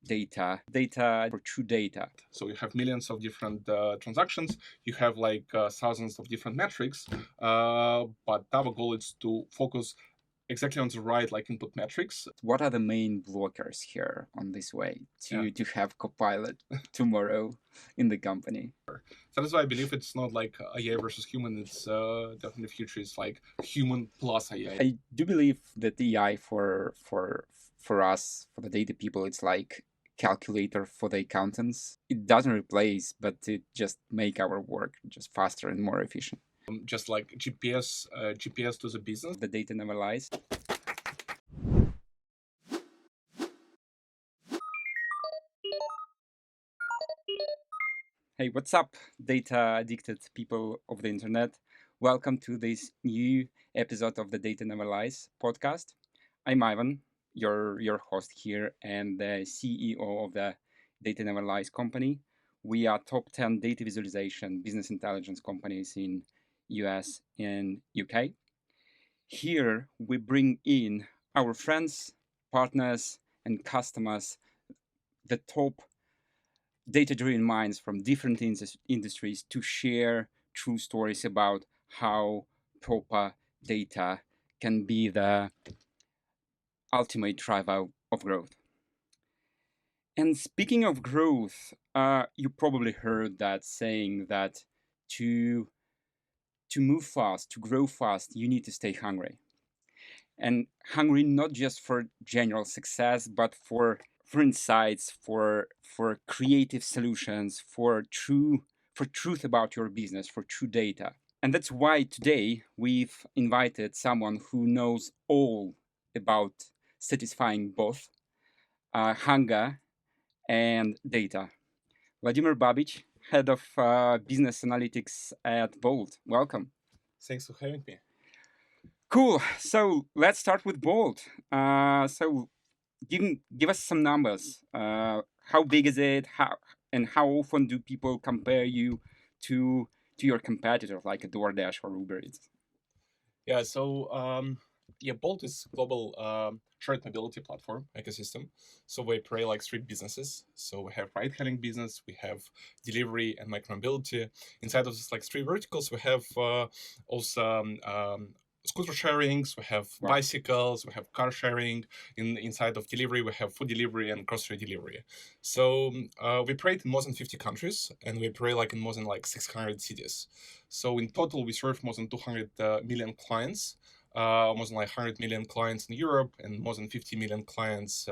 data for true data. So you have millions of different transactions. You have like thousands of different metrics. But our goal is to focus exactly on the right like input metrics. What are the main blockers here on this way to have Copilot tomorrow in the company? That is why I believe it's not like AI versus human. It's definitely the future is like human plus AI. I do believe that AI for us, for the data people, it's like calculator for the accountants. It doesn't replace, but it just make our work just faster and more efficient. Just like GPS to the business. The data never lies. Hey, what's up, data addicted people of the internet? Welcome to this new episode of the Data Never Lies podcast. I'm Ivan, your host here and the CEO of the Data Never Lies company. We are top 10 data visualization business intelligence companies in US and UK. Here we bring in our friends, partners, and customers, the top data-driven minds from different industries to share true stories about how proper data can be the ultimate driver of growth. And speaking of growth, you probably heard that saying that to move fast, to grow fast, you need to stay hungry. And hungry not just for general success, but for insights, for creative solutions, for truth about your business, for true data. And that's why today we've invited someone who knows all about satisfying both hunger and data. Vladimir Babich, head of business analytics at Bolt. Welcome. Thanks for having me. Cool. So let's start with Bolt. So give us some numbers. How big is it? How often do people compare you to your competitors like a DoorDash or Uber Eats? Yeah. So Bolt is global shared mobility platform ecosystem. So we operate like three businesses. So we have ride-hailing business, we have delivery and micromobility. Inside of this like three verticals, we have also scooter sharings, we have bicycles, we have car sharing. Inside of delivery, we have food delivery and grocery delivery. So we operate in more than 50 countries, and we operate like in more than like 600 cities. So in total, we serve more than 200 million clients. More than like 100 million clients in Europe and more than 50 million clients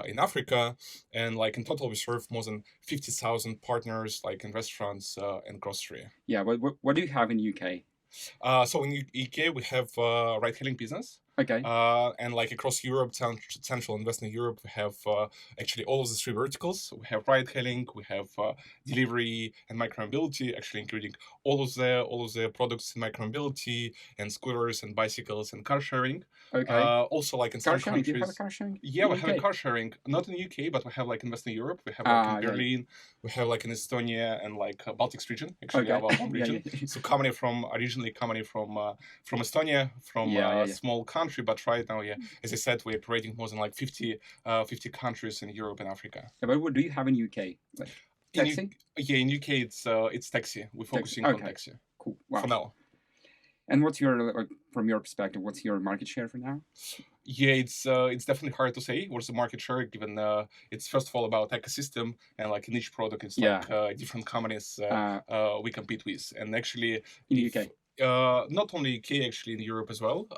in Africa. And like in total, we serve more than 50,000 partners like in restaurants and grocery. Yeah, what do you have in UK? So in UK, we have ride-hailing business. Okay. And like across Europe, Central and Western Europe, we have actually all of the three verticals. We have ride-hailing, we have delivery and micromobility, actually including all of the products in micromobility and scooters and bicycles and car sharing. Okay. Also, like in car some sharing. countries, Do you have a car sharing? Yeah, we have a car sharing. Not in the UK, but we have like in Western Europe. We have like in Berlin. We have like in Estonia and like Baltics region. Actually, our home region. So originally coming from Estonia, from a small country. But right now, as I said, we're operating more than like 50 countries in Europe and Africa. Yeah, but what do you have in UK? Like, taxi? In UK, it's taxi. We're focusing on taxi. Cool. Wow. For now. And what's from your perspective, what's your market share for now? Yeah, it's definitely hard to say what's the market share, given it's first of all about ecosystem, and like in each product, it's like different companies we compete with. And actually, in UK. Not only UK, actually in Europe as well,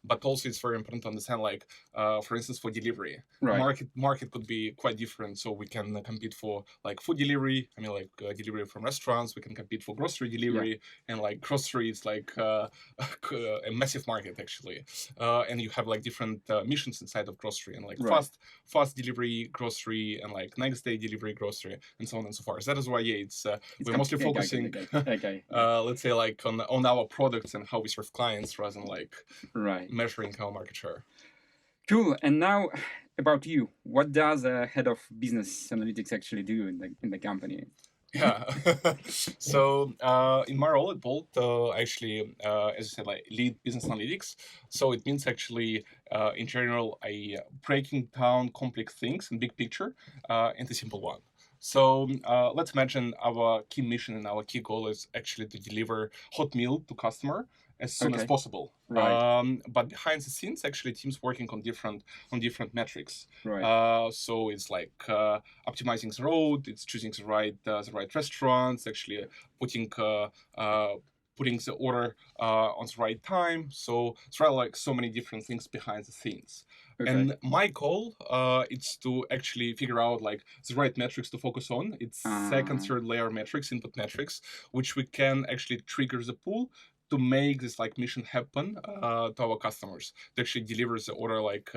but also it's very important to understand, like for instance, for delivery, market could be quite different. So we can compete for like food delivery. I mean, like delivery from restaurants. We can compete for grocery delivery, and like grocery is like a massive market actually. And you have like different missions inside of grocery, and like fast delivery grocery, and like next day delivery grocery, and so on and so forth. So that is why we're mostly focusing, let's say, like on our products and how we serve clients rather than like measuring our market share. Cool. And now about you, what does a head of business analytics actually do in the company? Yeah. So in my role at Bolt, actually, as I said, like lead business analytics. So it means actually, in general, I breaking down complex things in big picture into simple one. So let's imagine our key mission and our key goal is actually to deliver hot meal to customer as soon as Okay. possible. Right. But behind the scenes, actually, teams working on different metrics. Right. So it's like optimizing the road, it's choosing the right restaurants, actually putting uh, putting the order on the right time. So it's really like so many different things behind the scenes. Okay. And my goal is to actually figure out like the right metrics to focus on. It's second, Uh, third layer metrics, input metrics, which we can actually trigger the pool to make this like mission happen to our customers to actually deliver the order like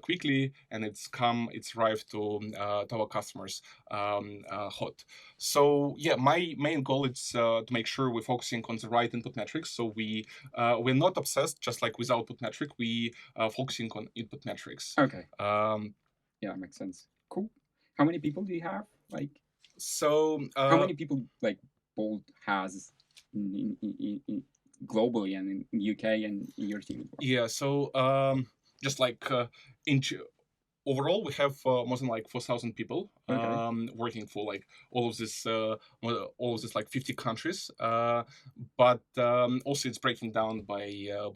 quickly, and it's arrived to our customers hot. So yeah, my main goal is to make sure we're focusing on the right input metrics. So we're not obsessed just like with output metric. We focusing on input metrics. okay. Um, Yeah, makes sense. Cool. How many people do you have? Like, so how many people like Bolt has globally and in UK and in your team as well? yeah, so just like in overall we have more than like 4,000 people Okay. working for like all of this like 50 countries, but also it's breaking down by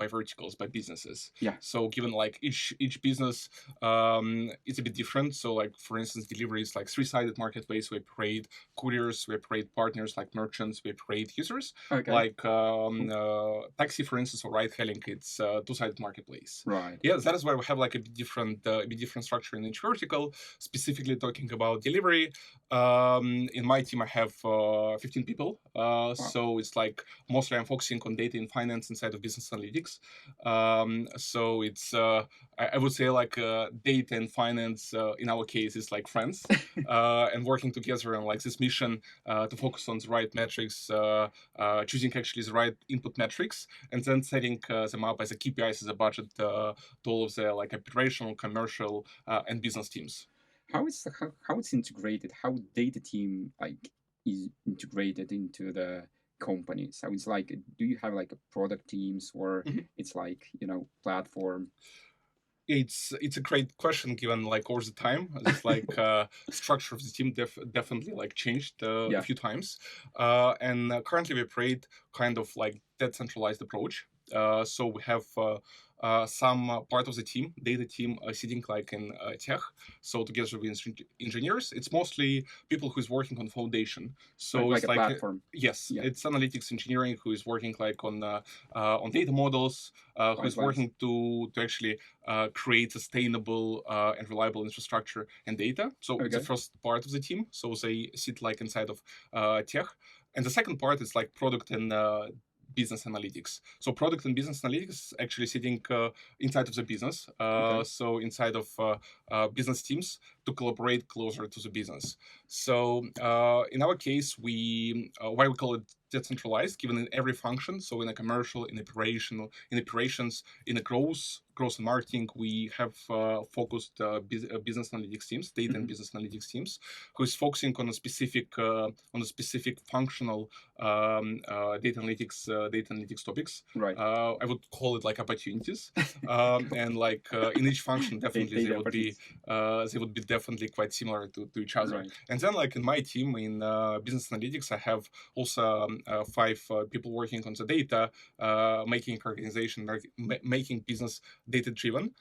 verticals, by businesses. Yeah. So given like each business it's a bit different. So like for instance, delivery is like three-sided marketplace. We operate couriers, we operate partners like merchants, we operate users. Okay. Like Cool. taxi for instance, or ride hailing, it's two-sided marketplace. Right. Yeah, that is why we have like a bit different structure in each vertical. Specifically talking about delivery, in my team I have 15 people. Wow. So it's like mostly I'm focusing on data and finance inside of business analytics. So it's I would say like data and finance in our case is like friends, and working together on like this mission to focus on the right metrics, choosing actually the right input metrics, and then setting them up as a KPIs, as a budget to all of the like operational, commercial, and business teams. How it's integrated? How data team like is integrated into the company? So it's like, do you have like a product teams or Mhm. it's like platform? It's a great question given like over the time this like structure of the team definitely like changed a Yeah. few times, and currently we operate kind of like decentralized approach. So we have some part of the team, data team, sitting like in tech. So together with engineers, it's mostly people who's working on foundation. So Like it's a like platform. yes, Yeah. it's analytics engineering who is working like on data models, who Right. is Right. working to actually create sustainable and reliable infrastructure and data. So it's the Okay. first part of the team. So they sit like inside of tech, and the second part is like product and business analytics. So product and business analytics actually sitting inside of the business. Okay. So inside of business teams to collaborate closer to the business. So in our case, why we call it decentralized, given in every function. So in a commercial, in operations, in a growth and marketing, we have focused business analytics teams, data and business analytics teams, who is focusing on a specific functional data analytics topics. Right. I would call it like opportunities, and like in each function, definitely Data opportunities. they would be definitely quite similar to each other. Right. And then like in my team in business analytics, I have also five people working on the data, making organization, making business data driven.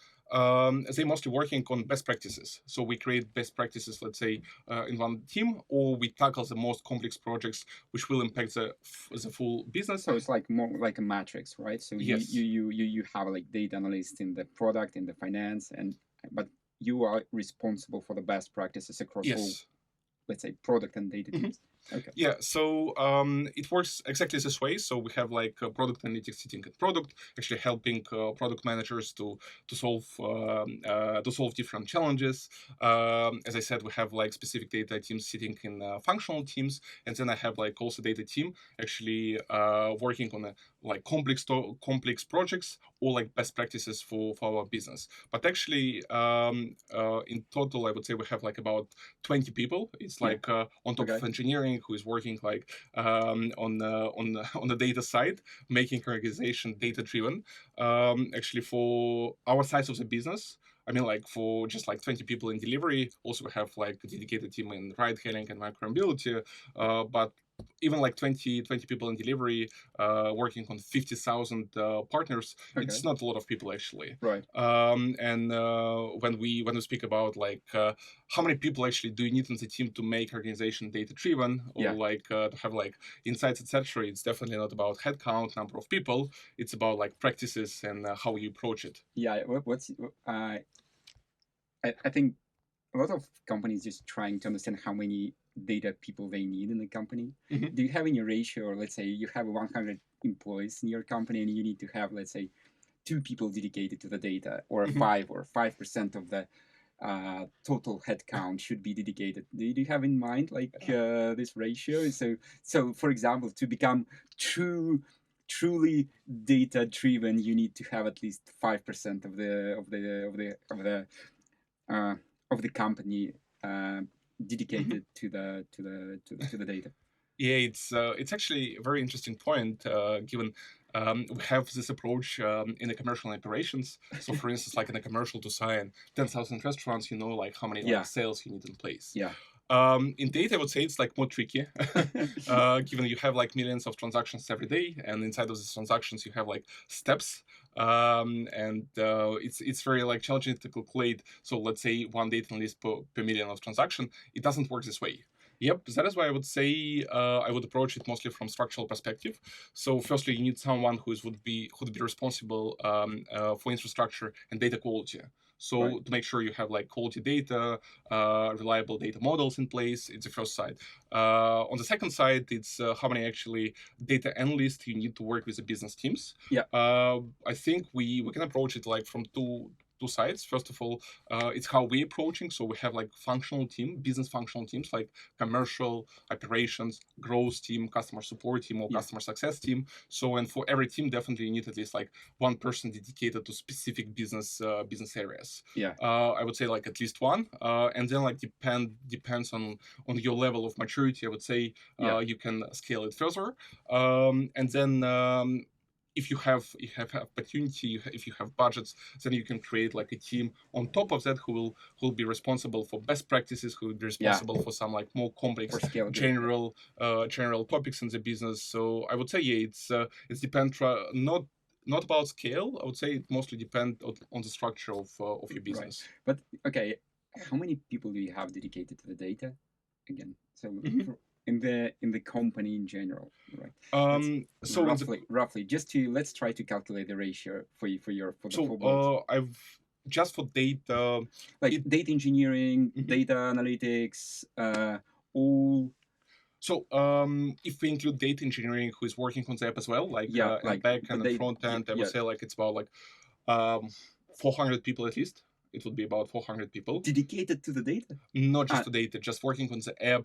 They mostly working on best practices. So we create best practices, let's say, in one team, or we tackle the most complex projects which will impact the full business. So it's like more like a matrix, right? So Yes. you have like data analysts in the product, in the finance, and but you are responsible for the best practices across all, Yes. let's say, product and data Mhm. teams. Okay. Yeah, so it works exactly this way. So we have like product analytics sitting at product, actually helping product managers to solve different challenges. As I said, we have like specific data teams sitting in functional teams, and then I have like also data team actually working on like complex projects or like best practices for our business. But actually, in total, I would say we have like about 20 people. It's Yeah. like on top Okay. of engineering, engineering who is working like on the data side, making organization data driven. Actually, for our size of the business, I mean, like for just like 20 people in delivery, also we have like a dedicated team in ride hailing and micromobility. But even like 20 people in delivery, working on 50,000 partners, it's not a lot of people actually. Right. And when we speak about like how many people actually do you need in the team to make organization data driven, or like to have like insights, etc., it's definitely not about headcount, number of people. It's about like practices and how you approach it. Yeah. I think a lot of companies just trying to understand how many data people they need in the company. Mhm. Do you have any ratio, or let's say you have 100 employees in your company and you need to have, let's say, 2 people dedicated to the data, or Mhm. 5% of the total headcount should be dedicated. Do you have in mind like this ratio? So for example, to become truly data driven, you need to have at least 5% uh, of the company dedicated to the data. Yeah, it's actually a very interesting point, given we have this approach in the commercial operations. So, for instance, like in a commercial to sign 10,000 restaurants, you know, like how many like sales you need in place. Yeah. In data, I would say it's like more tricky, given you have like millions of transactions every day, and inside of these transactions you have like steps, and it's very like challenging to calculate. So let's say one data analyst per million of transaction, it doesn't work this way. Yep, that is why I would say I would approach it mostly from structural perspective. So, firstly, you need someone would be responsible for infrastructure and data quality. So to make sure you have like quality data, reliable data models in place, it's the first side. On the second side, it's how many actually data analysts you need to work with the business teams. Yeah. I think we can approach it like from two sides. First of all, it's how we approaching. So we have like business functional teams like commercial, operations, growth team, customer support team, or customer success team. So, and for every team, definitely you need at least like one person dedicated to specific business areas. Yeah. I would say like at least one, and then like depends on your level of maturity. I would say you can scale it further, and then. If you have opportunity, if you have budgets, then you can create like a team on top of that who will be responsible for best practices, who will be responsible for some like more complex general topics in the business. So I would say it's depend not about scale. I would say it mostly depends on the structure of your business. Right. But okay, how many people do you have dedicated to the data? Again, so in the company in general, right? So roughly, let's try to calculate the ratio for the full boat. I've just for data, like data engineering, data analytics, all. So if we include data engineering, who is working on the app as well, like back end and front end, I would say like it's about like 400 people at least. It would be about 400 people dedicated to the data. Not just to data, just working on the app,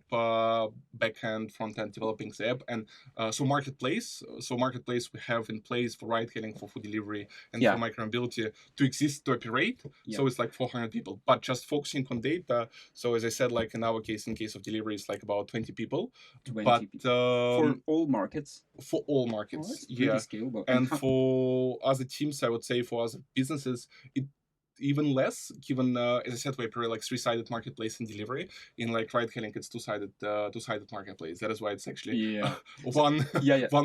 backend, front end, developing the app, and so marketplace. So marketplace we have in place for ride hailing, for food delivery, and for micromobility to exist to operate. So it's like 400 people, but just focusing on data. So as I said, like in our case, in case of delivery, it's like about 20 people. 20 people. For all markets. For all markets, really scalable. And for other teams, I would say for other businesses, it even less, given as I said, we operate like three-sided marketplace and delivery. In like ride hailing, it's two-sided marketplace. That is why it's actually one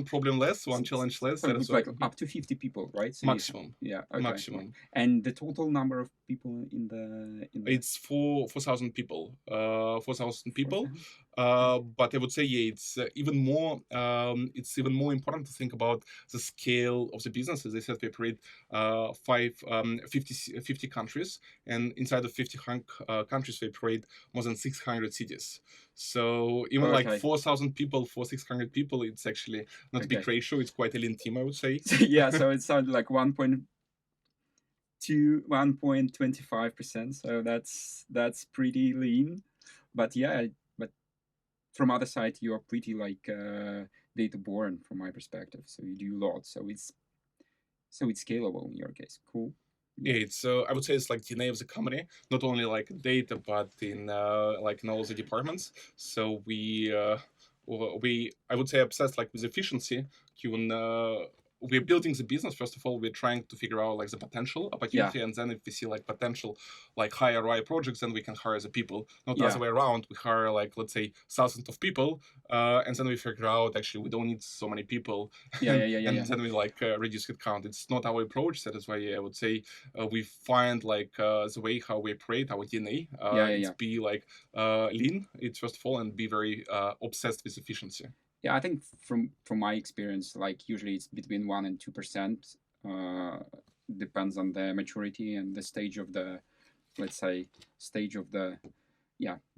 problem less, one challenge less. So it's like up to 50 people, right? So maximum. Maximum. And the total number of people in the it's 4,000 people. 4,000 people. But I would say it's even more. It's even more important to think about the scale of the business. As I said, we operate 50 countries, and inside of 50 countries, we operate more than 600 cities. So even like 4,000 people for 600 people, it's actually not a big ratio. It's quite a lean team, I would say. So it sounded like 1.25%. So that's pretty lean. But but from other side, you are pretty like data-borne from my perspective. So you do a lot. So it's scalable in your case. Cool. Yeah, it's I would say it's like DNA of the company, not only like data, but in like in all the departments. So we I would say obsessed like with efficiency. Given we're building the business, first of all, we're trying to figure out like the potential opportunity, and then if we see like potential like high ROI projects, then we can hire the people. Not the other way around. We hire like, let's say, thousands of people, and then we figure out actually we don't need so many people, and then we like reduce headcount. It's not our approach. That is why I would say we find like the way how we operate our DNA. It's be like lean. It's first of all, and be very obsessed with efficiency. Yeah, I think from my experience, like usually it's between 1% and 2%. Depends on the maturity and the stage of the, let's say,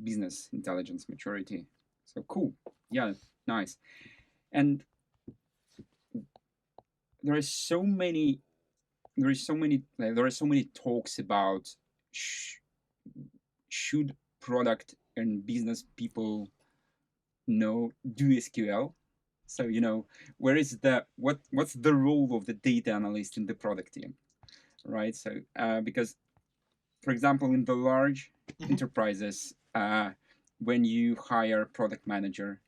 business intelligence maturity. So cool. Yeah, nice. And there are so many talks about should product and business people do SQL. So what's the role of the data analyst in the product team, right? So because, for example, in the large enterprises, when you hire a product manager,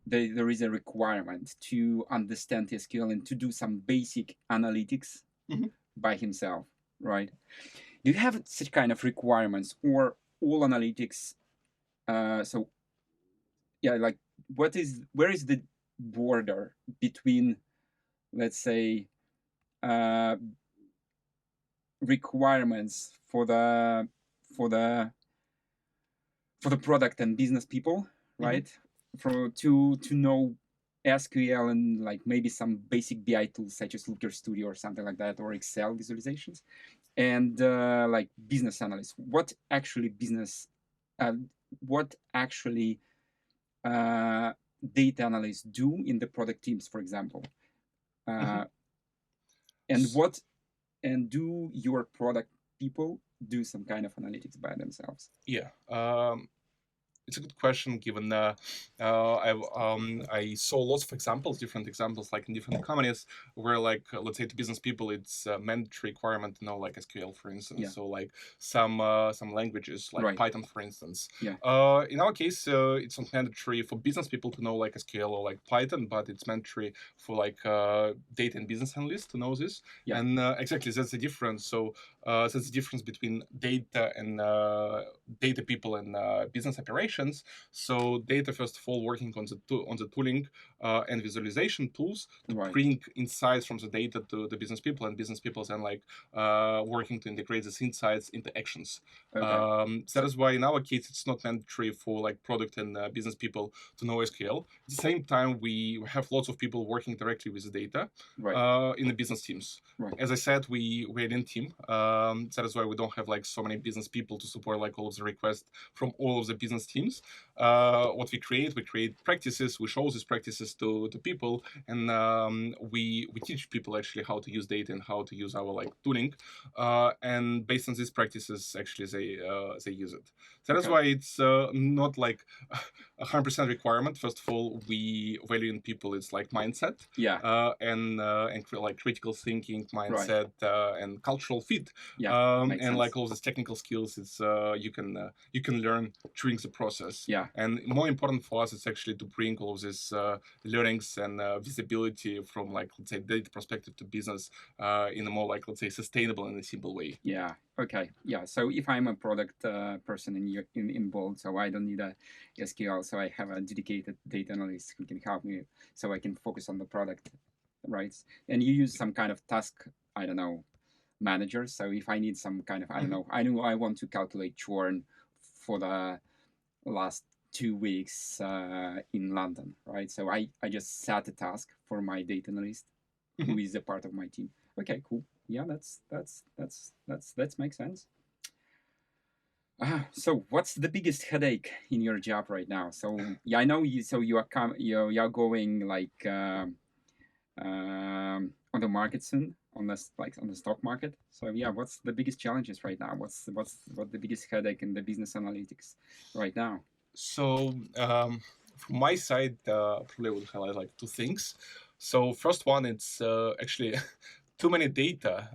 there is a requirement to understand SQL and to do some basic analytics by himself, right? Do you have such kind of requirements, or all analytics? So yeah, like where is the border between, let's say, requirements for the product and business people, right? To know SQL and like maybe some basic BI tools such as Looker Studio or something like that, or Excel visualizations, and like business analysts. What actually data analysts do in the product teams, for example, and do your product people do some kind of analytics by themselves? Yeah. It's a good question, given I saw lots of examples, different examples, like in different companies, where like let's say to business people, it's a mandatory requirement to know like SQL, for instance. So like some languages like Python, for instance. In our case, it's not mandatory for business people to know like SQL or like Python, but it's mandatory for like data and business analysts to know this. And exactly, that's the difference. So that's the difference between data and data people and business operations. So data, first of all, working on the tooling and visualization tools to bring insights from the data to the business people, and business people then like working to integrate these insights into actions. That is why in our case it's not mandatory for like product and business people to know SQL. At the same time, we have lots of people working directly with the data in the business teams. As I said, we're a lean team. That is why we don't have like so many business people to support like all of the requests from all of the business teams. What we create practices. We show these practices to people, and we teach people actually how to use data and how to use our like tooling. And based on these practices, actually they use it. That is why it's not like 100% requirement. First of all, we value in people it's like mindset, and like critical thinking mindset, and cultural fit, and like all these technical skills. It's you can learn during the process. And more important for us, it's actually to bring all of these learnings and visibility from like, let's say, data perspective to business in a more like, let's say, sustainable and a simple way. Okay. So if I'm a product person in Bolt, so I don't need a SQL, so I have a dedicated data analyst who can help me, so I can focus on the product, right? And you use some kind of task, I don't know, manager. So if I need some kind of, I don't know, I want to calculate churn for the last 2 weeks in London, right? So I just set a task for my data analyst, who is a part of my team. Okay, cool. Yeah, that makes sense. So what's the biggest headache in your job right now? So I know you. So you are going like on the market soon, on the stock market. So what's the biggest challenges right now? What's the biggest headache in the business analytics right now? So from my side, probably would highlight like two things. So first one, it's actually too many data.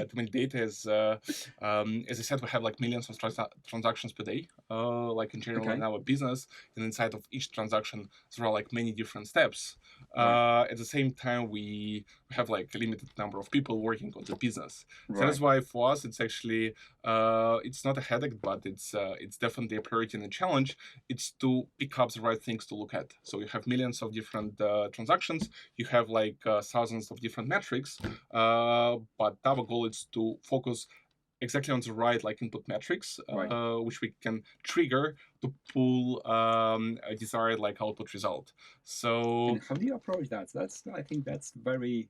Too many data is, as I said, we have like millions of transactions per day, like in general in our business. And inside of each transaction, there are like many different steps. At the same time, we have like a limited number of people working on the business. So that's why for us, it's actually it's not a headache, but it's definitely a priority and a challenge. It's to pick up the right things to look at. So you have millions of different transactions. You have like thousands of different metrics, but our goal is to focus exactly on the right like input metrics, which we can trigger to pull a desired like output result. So and how do you approach that? I think that's very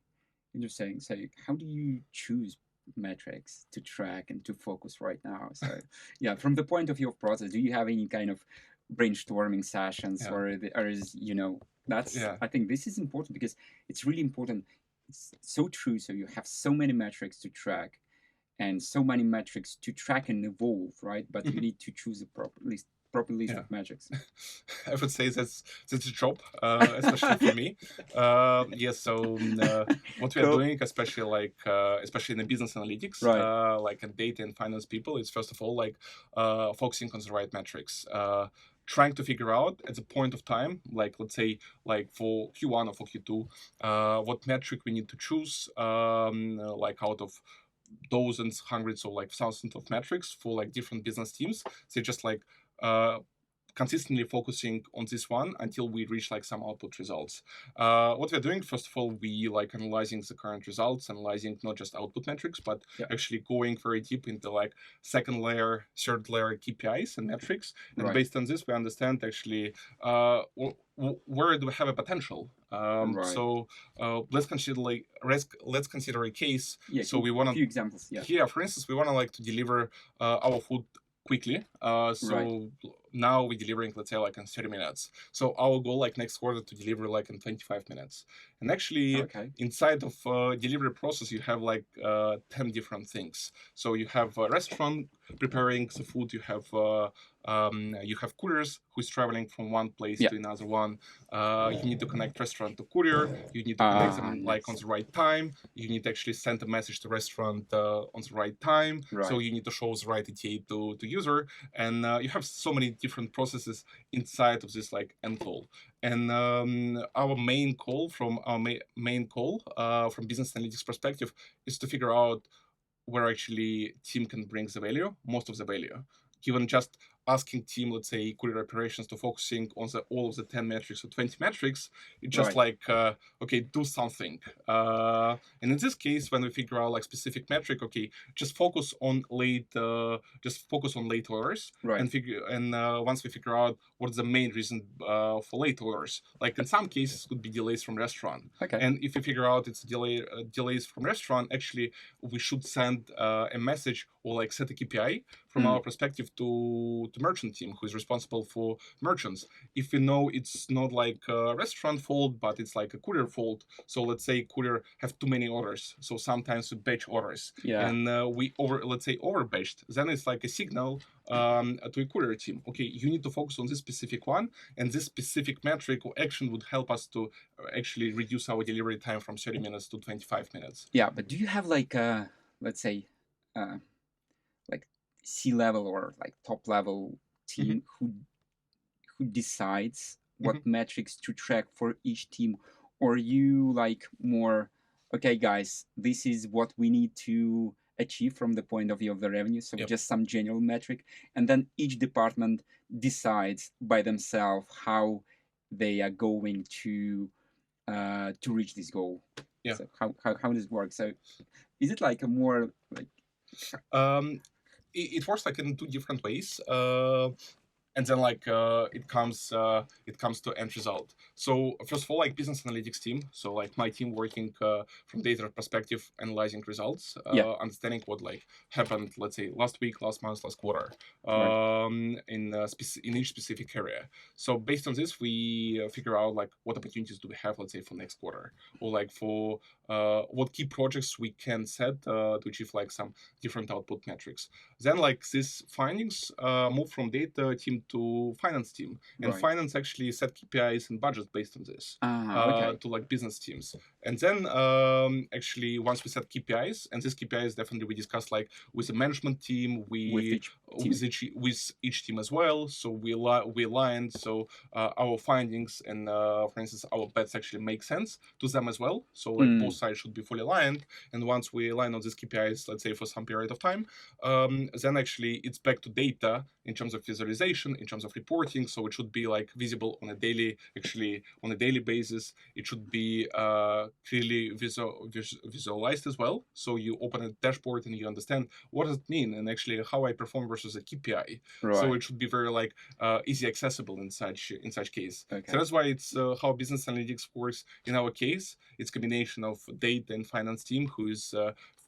interesting. So how do you choose metrics to track and to focus right now? So yeah, from the point of view of process, do you have any kind of brainstorming sessions, or is that's I think this is important because it's really important. It's so true. So you have so many metrics to track and so many metrics to track and evolve, right? But you need to choose a proper list of metrics. I would say that's a job, especially for me. So what we are doing, especially in the business analytics, like in data and finance people, is first of all like focusing on the right metrics. Trying to figure out at the point of time, like let's say like for Q1 or for Q2, what metric we need to choose, like out of dozens, hundreds, or like thousands of metrics for like different business teams. So just like consistently focusing on this one until we reach like some output results. What we're doing, first of all, we like analyzing the current results, analyzing not just output metrics, but actually going very deep into like second layer, third layer KPIs and metrics. And based on this, we understand actually where do we have a potential. So let's consider a case. So we want a few examples. For instance, we want to like to deliver our food quickly. Now we're delivering, let's say, like in 30 minutes. So our goal, like next quarter, to deliver like in 25 minutes. And actually, inside of delivery process, you have like 10 different things. So you have a restaurant preparing the food. You have couriers who's traveling from one place to another one. You need to connect restaurant to courier. You need to connect them like on the right time. You need to actually send a message to restaurant on the right time. So you need to show the right ETA to user. And you have so many different processes inside of this like end goal. And our main goal from business analytics perspective is to figure out where actually team can bring the value, most of the value. Given just asking team, let's say, courier operations to focusing on all of the 10 metrics or 20 metrics, it's just like, okay, do something. And in this case, when we figure out like specific metric, okay, just focus on late orders, and once we figure out what's the main reason for late orders, like in some cases could be delays from restaurant. And if we figure out it's delays from restaurant, actually we should send a message or like set a KPI from our perspective to merchant team who is responsible for merchants. If we know it's not like a restaurant fault, but it's like a courier fault. So let's say courier have too many orders. So sometimes we batch orders. And we over-batched. Then it's like a signal to a courier team. Okay, you need to focus on this specific one, and this specific metric or action would help us to actually reduce our delivery time from 30 minutes to 25 minutes. Yeah, but do you have like let's say like C-level or like top level team who decides what metrics to track for each team, or you like more, okay guys, this is what we need to achieve from the point of view of the revenue, so just some general metric, and then each department decides by themselves how they are going to reach this goal. So how does it work? So is it like a more like it works like in two different ways, and then like it comes to end result. So first of all, like business analytics team, so like my team working from data perspective, analyzing results, understanding what like happened, let's say last week, last month, last quarter, in each specific area. So based on this, we figure out like what opportunities do we have, let's say for next quarter, or like for what key projects we can set to achieve like some different output metrics. Then like these findings move from data team to finance team, and finance actually set KPIs and budgets based on this to like business teams. And then actually once we set KPIs, and this KPIs definitely we discussed like with the management team, with each team as well. So we aligned. So our findings and for instance our bets actually make sense to them as well. So like both sides should be fully aligned. And once we align on these KPIs, let's say for some period of time, then actually it's back to data in terms of visualization, in terms of reporting. So it should be like visible on a daily basis. It should be clearly visualized as well. So you open a dashboard and you understand what does it mean and actually how I perform versus a KPI. Right. So it should be very like easy accessible in such case. Okay. So that's why it's how business analytics works in our case. It's combination of data and finance team who is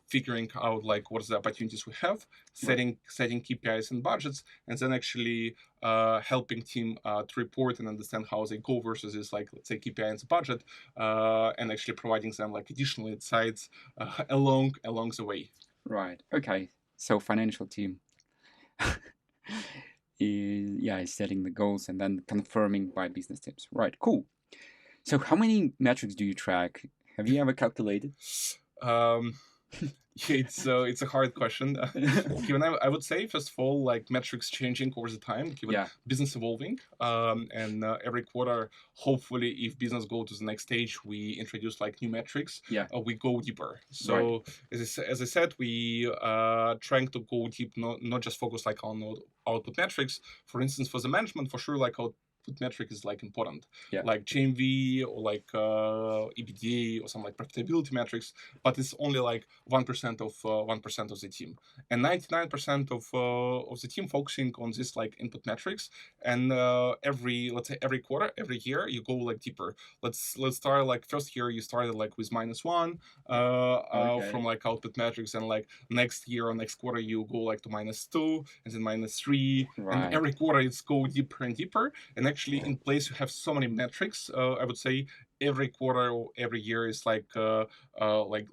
figuring out like what's the opportunities we have, setting KPIs and budgets, and then actually helping team to report and understand how they go versus this like let's say KPI and budget, and actually providing them like additional insights along the way. Right. Okay. So financial team is setting the goals and then confirming by business teams. Right. Cool. So how many metrics do you track? Have you ever calculated? It's a hard question. Given I would say first of all like metrics changing over the time, given business evolving, and every quarter hopefully if business go to the next stage we introduce like new metrics. We go deeper. So as I said, we trying to go deep, not just focus like on output metrics. For instance, for the management, for sure, like output metric is like important, like GMV or like EBITDA or some like profitability metrics, but it's only like 1% of the team, and 99% of the team focusing on this like input metrics. And every quarter, every year you go like deeper. Let's start like first year you started like with -1 from like output metrics, and like next year or next quarter you go like to -2 and then -3, and every quarter it's go deeper and deeper. And actually in place you have so many metrics. I would say every quarter or every year is like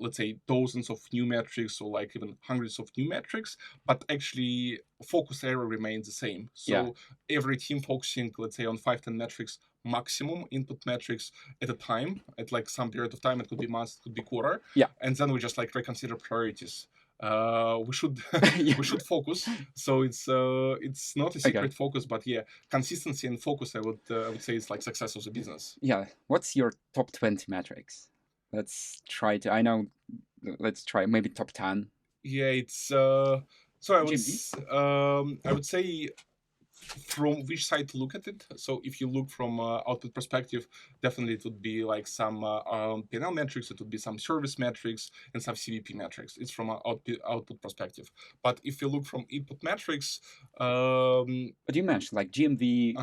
let's say dozens of new metrics or like even hundreds of new metrics, but actually focus area remains the same. So every team focusing let's say on 5-10 metrics maximum input metrics at a time, at like some period of time. It could be months, it could be quarter, and then we just like reconsider priorities. We should focus. So it's not a secret focus, but consistency and focus I would say is like success of the business. What's your top 20 metrics? Let's try maybe top 10. It's so I would say from which side to look at it. So if you look from output perspective, definitely it would be like some P&L metrics, it would be some service metrics and some CVP metrics. It's from an output perspective. But if you look from input metrics, but you mentioned like GMV.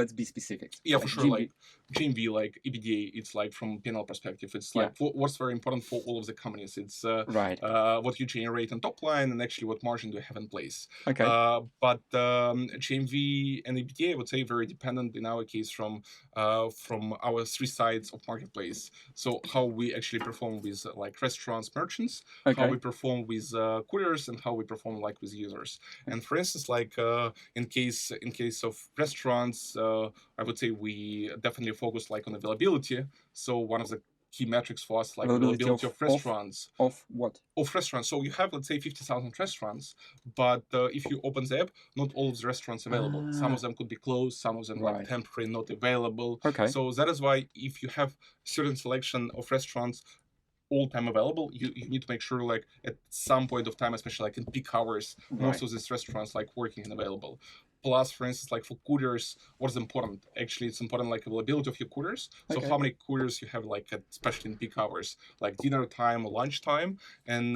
Let's be specific. Yeah, for sure. GMV. Like GMV, like EBITDA, it's like from P&L perspective. It's like what's very important for all of the companies. It's what you generate on top line and actually what margin do you have in place. But GMV and EBITDA, I would say, very dependent in our case from our three sides of marketplace. So how we actually perform with like restaurants, merchants, how we perform with couriers, and how we perform like with users. And for instance, like in case of restaurants, I would say we definitely focus like on availability. So one of the key metrics for us, like availability of restaurants. Of what? Of restaurants. So you have, let's say, 50,000 restaurants, but if you open the app, not all of the restaurants available. Some of them could be closed, some of them like temporary, not available. So that is why if you have certain selection of restaurants all time available, you need to make sure like at some point of time, especially like in peak hours, most of these restaurants like working and available. Plus, for instance, like for couriers, what's important? Actually, it's important like availability of your couriers. So how many couriers you have like especially in peak hours, like dinner time or lunch time, and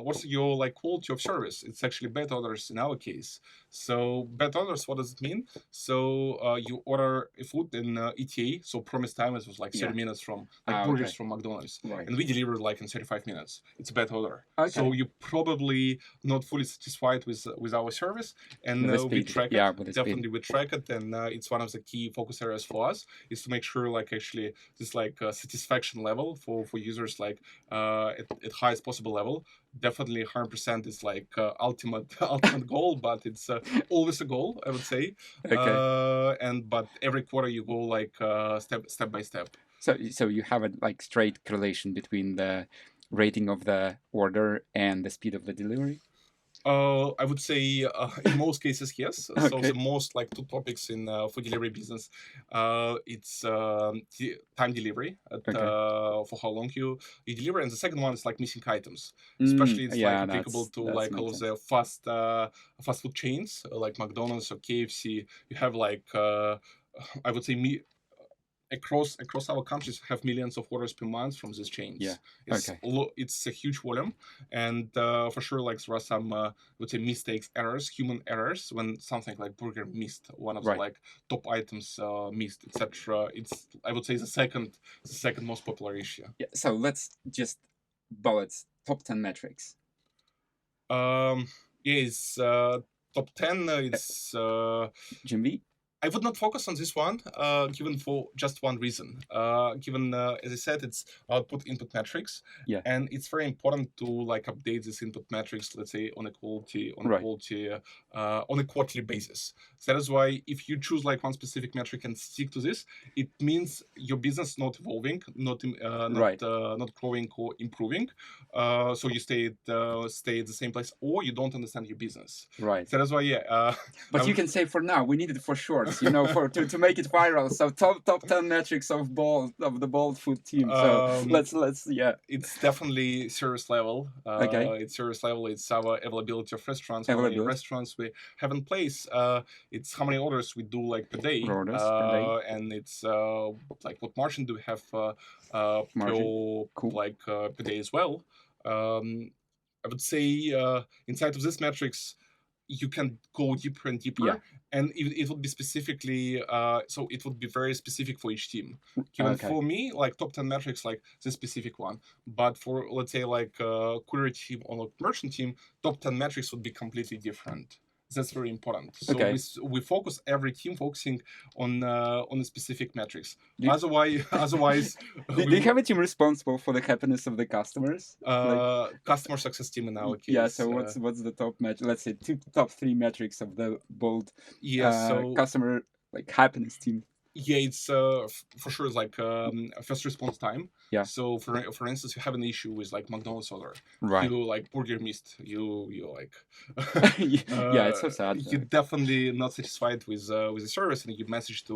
what's your like quality of service? It's actually bad orders in our case. So bad orders, what does it mean? So you order a food in ETA, so promised time is was like 30 minutes from like burgers from McDonald's, and we deliver like in 35 minutes. It's a bad order. So you're probably not fully satisfied with our service, and we track it. Definitely we track it, and it's one of the key focus areas for us is to make sure like actually this like satisfaction level for users like at highest possible level. Definitely 100% is like ultimate goal, but it's always a goal, I would say. But every quarter you go like step by step. So you have a like straight correlation between the rating of the order and the speed of the delivery. I would say in most cases, yes. So the Okay. most like two topics in food delivery business, it's time delivery Okay. for how long you deliver, and the second one is like missing items. Mm, Especially it's like yeah, applicable to that's like all makes of sense. the fast food chains like McDonald's or KFC. You have like I would say across our countries have millions of orders per month from these Yeah. chains. Okay. It's a huge volume, and for sure, like there are some let's say mistakes, errors, human errors when something like burger missed one of the Right. like top items missed, etc. It's I would say the second most popular issue. Yeah. So let's just bullets top 10 metrics. Um, yeah, it's top 10. Uh, It's GMV. I would not focus on this one, given for just one reason. Given, as I said, it's output input metrics, Yeah. and it's very important to like update these input metrics, let's say, Right. on a quarterly basis. So that is why if you choose like one specific metric and stick to this, it means your business not evolving, Right. not growing or improving. So you stay at the same place, or you don't understand your business. Right. So that's why, yeah. But you can say for now we need it for shorts, for to make it viral. So top 10 metrics of the bold food team. So Um, let's yeah. it's definitely service level. Okay. It's service level. It's our availability of restaurants. How many Availability restaurants we have in place. It's how many orders we do like per day. orders per day And it's like what margin do we have margin. Cool. per day as well. I would say inside of these metrics, you can go deeper and deeper, Yeah. and it would be specifically so it would be very specific for each team. Given Okay. for me, like top 10 metrics, like this specific one, but for let's say like courier team or like merchant team, top 10 metrics would be completely different. That's very important. So Okay. we focus every team focusing on the specific metrics. Do you, Otherwise, do you have a team responsible for the happiness of the customers? customer success team in our Yeah. case. So what's the top match? Let's say top three metrics of the bold So customer like happiness team. yeah, it's for sure. It's like first response time. Yeah. So for instance, you have an issue with like McDonald's order. Right. You like burger missed. You like. Yeah, it's so sad. You're definitely not satisfied with the service, and you message to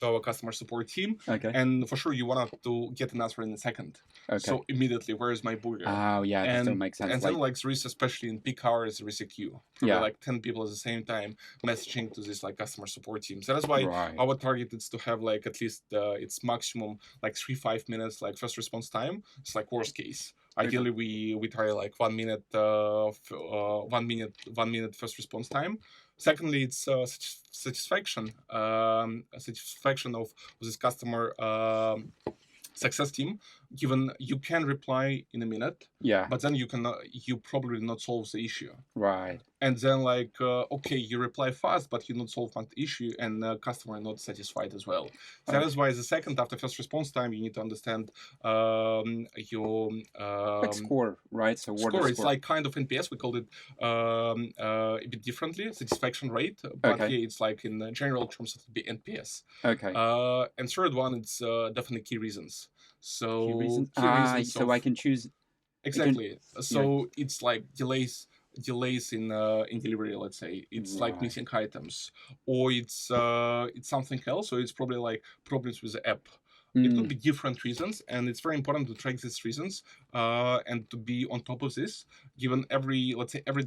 our customer support team. Okay. And for sure, you want to get an answer in a second. Okay. So immediately, where is my burger? Oh yeah, that still makes sense. And then like there is, especially in peak hours, there is a queue. Probably Yeah. like 10 people at the same time messaging to this like customer support team. So that's why Right. our target is to have like at least it's maximum like 3-5 minutes like first response time. It's like worst case. Ideally, we try like 1 minute, 1 minute first response time. Secondly, it's satisfaction of this customer success team. Given you can reply in a minute, Yeah. but then you probably not solve the issue. Right. And then like okay, you reply fast, but you not solve one issue, and customer not satisfied as well. So that is why the second after first response time, you need to understand your like score, right? So score. It's like kind of NPS. We called it a bit differently, satisfaction rate. But yeah, it's like in general terms it would be NPS. Okay. And third one, it's definitely key reasons. So key reasons. So I can choose exactly. So it's like delays in delivery. Let's say it's like missing items, or it's something else. So it's probably like problems with the app. It could be different reasons, and it's very important to track these reasons and to be on top of this. Given every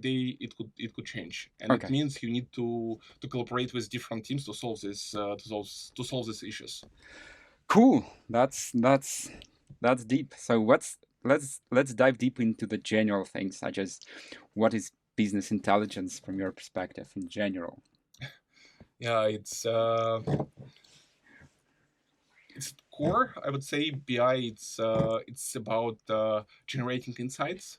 day, it could change, and it means you need to collaborate with different teams to solve this to solve these issues. Cool. That's deep. So let's dive deep into the general things, such as what is business intelligence from your perspective in general. Yeah, it's core. I would say BI. It's about generating insights,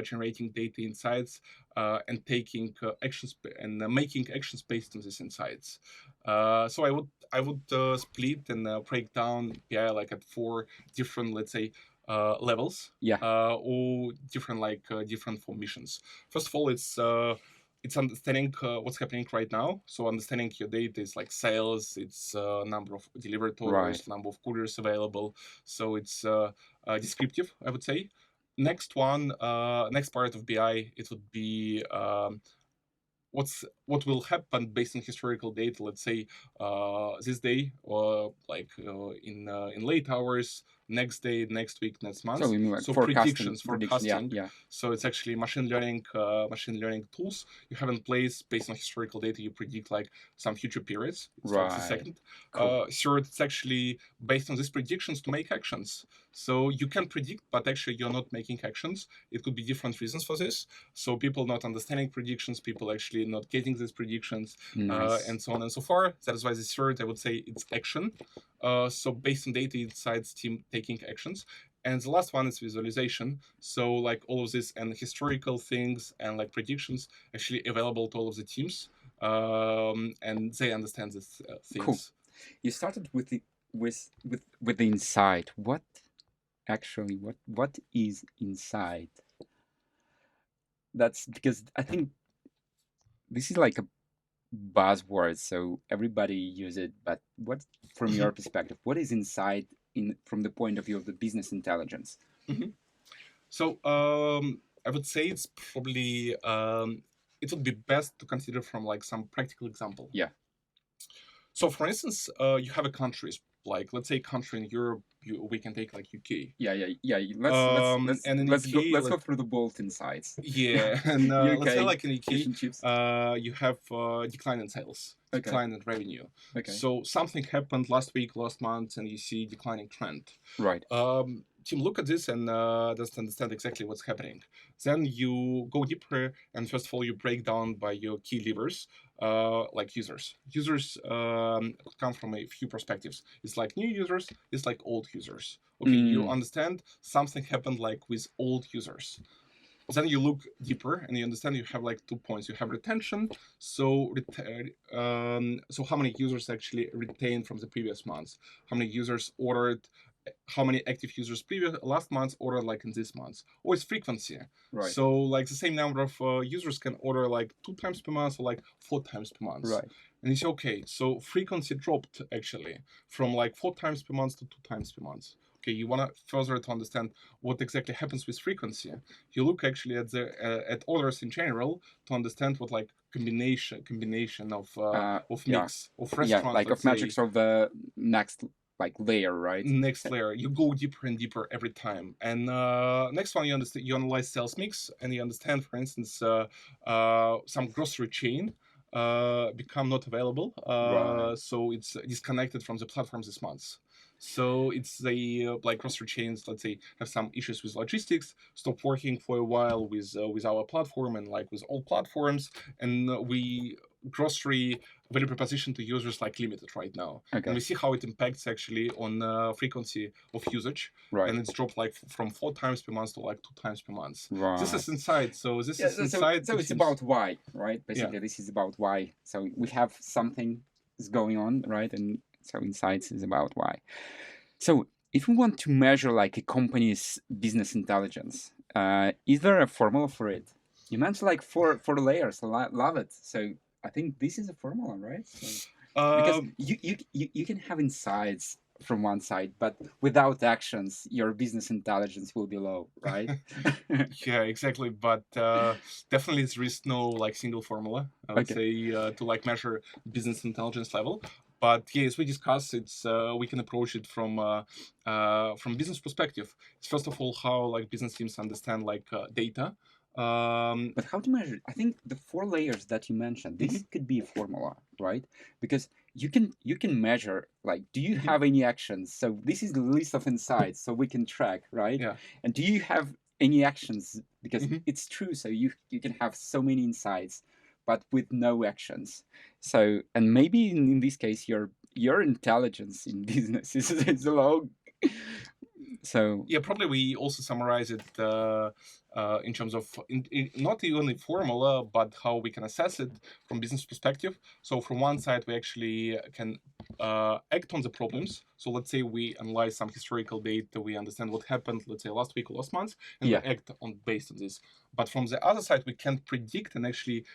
generating data insights, and taking actions and making actions based on these insights. So I would split and break down BI like at 4 different, let's say, levels. Yeah. Or different different formations. First of all, it's understanding what's happening right now. So understanding your data is like sales, it's number of delivered orders, Right. number of couriers available. So it's descriptive, I would say. Next part of BI, it would be what will happen based on historical data. Let's say this day, or like in late hours, next day, next week, next So month. we mean like So forecasting, predictions, prediction. Yeah, forecasting. yeah. So it's actually machine learning tools you have in place based on historical data. You predict like some future periods. It's like the Right. second. Cool. Third, it's actually based on these predictions to make actions. So you can predict, but actually you're not making actions. It could be different reasons for this. So people not understanding predictions, people actually not getting these predictions, Nice. and so on and so forth. That is why the third, I would say, it's action. So based on data insights, team taking actions. And the last one is visualization. So like all of this and historical things and like predictions actually available to all of the teams, and they understand these things. Cool. You started with the with the insight. What actually what is insight? That's because I think this is like a buzzword, so everybody use it. But what, from your perspective, what is insight in from the point of view of the business intelligence? Mhm. So I would say it's probably it would be best to consider from like some practical example. Yeah. So for instance, you have a countries like let's say country in Europe. We can take like UK. Yeah. And in Let's UK, go through the bolt insights. yeah, and let's say UK like in UK, fish and chips. you have decline in sales, Okay. decline in revenue. Okay. So something happened last week, last month, and you see declining trend. Right. Team look at this and doesn't understand exactly what's happening. Then you go deeper, and first of all, you break down by your key levers, like users. Users come from a few perspectives. It's like new users, it's like old users. Okay, you understand something happened like with old users. Then you look deeper and you understand you have like 2 points. You have retention, so so how many users actually retained from the previous months? How many users ordered? How many active users previous last month ordered like in this month? Or it's frequency. Right. So like the same number of users can order like 2 times per month or like 4 times per month. Right. And you say, okay, so frequency dropped actually from like 4 times per month to 2 times per month. Okay, you want to further to understand what exactly happens with frequency. You look actually at the at orders in general to understand what like combination of mix of restaurant, like of metrics of the next like layer, right? Next layer. You go deeper and deeper every time. And next one, you understand, you analyze sales mix, and you understand, for instance, some grocery chain become not available, Right. so it's disconnected from the platform this month. So it's the like grocery chains, let's say, have some issues with logistics, stop working for a while with our platform and like with all platforms, and we grocery value proposition to users like limited right now. Okay. And we see how it impacts actually on frequency of usage. Right. And it's dropped like from 4 times per month to like 2 times per month. Right. This is insight. So this is insight. So it's about why, right? Basically, this is about why. So we have something is going on, right? And so insights is about why. So if we want to measure like a company's business intelligence, is there a formula for it? You mentioned like four layers. I love it. So I think this is a formula, right? So, because you can have insights from one side, but without actions, your business intelligence will be low, right? Yeah, exactly. But definitely there is no like single formula, I would say, to like measure business intelligence level. But yeah, as we discussed, it's we can approach it from business perspective. It's first of all how like business teams understand like data. But how to measure it? I think the 4 layers that you mentioned, this could be a formula, right? Because you can measure like, do you have any actions? So this is the list of insights, so we can track, right? Yeah. And do you have any actions? Because it's true. So you can have so many insights, but with no actions. So, and maybe in this case, your intelligence in business is low. So yeah, probably we also summarize it in terms of not even a formula, but how we can assess it from business perspective. So from one side, we actually can act on the problems. So let's say we analyze some historical data, we understand what happened, let's say last week or last month, and we act on based on this. But from the other side, we can't predict and actually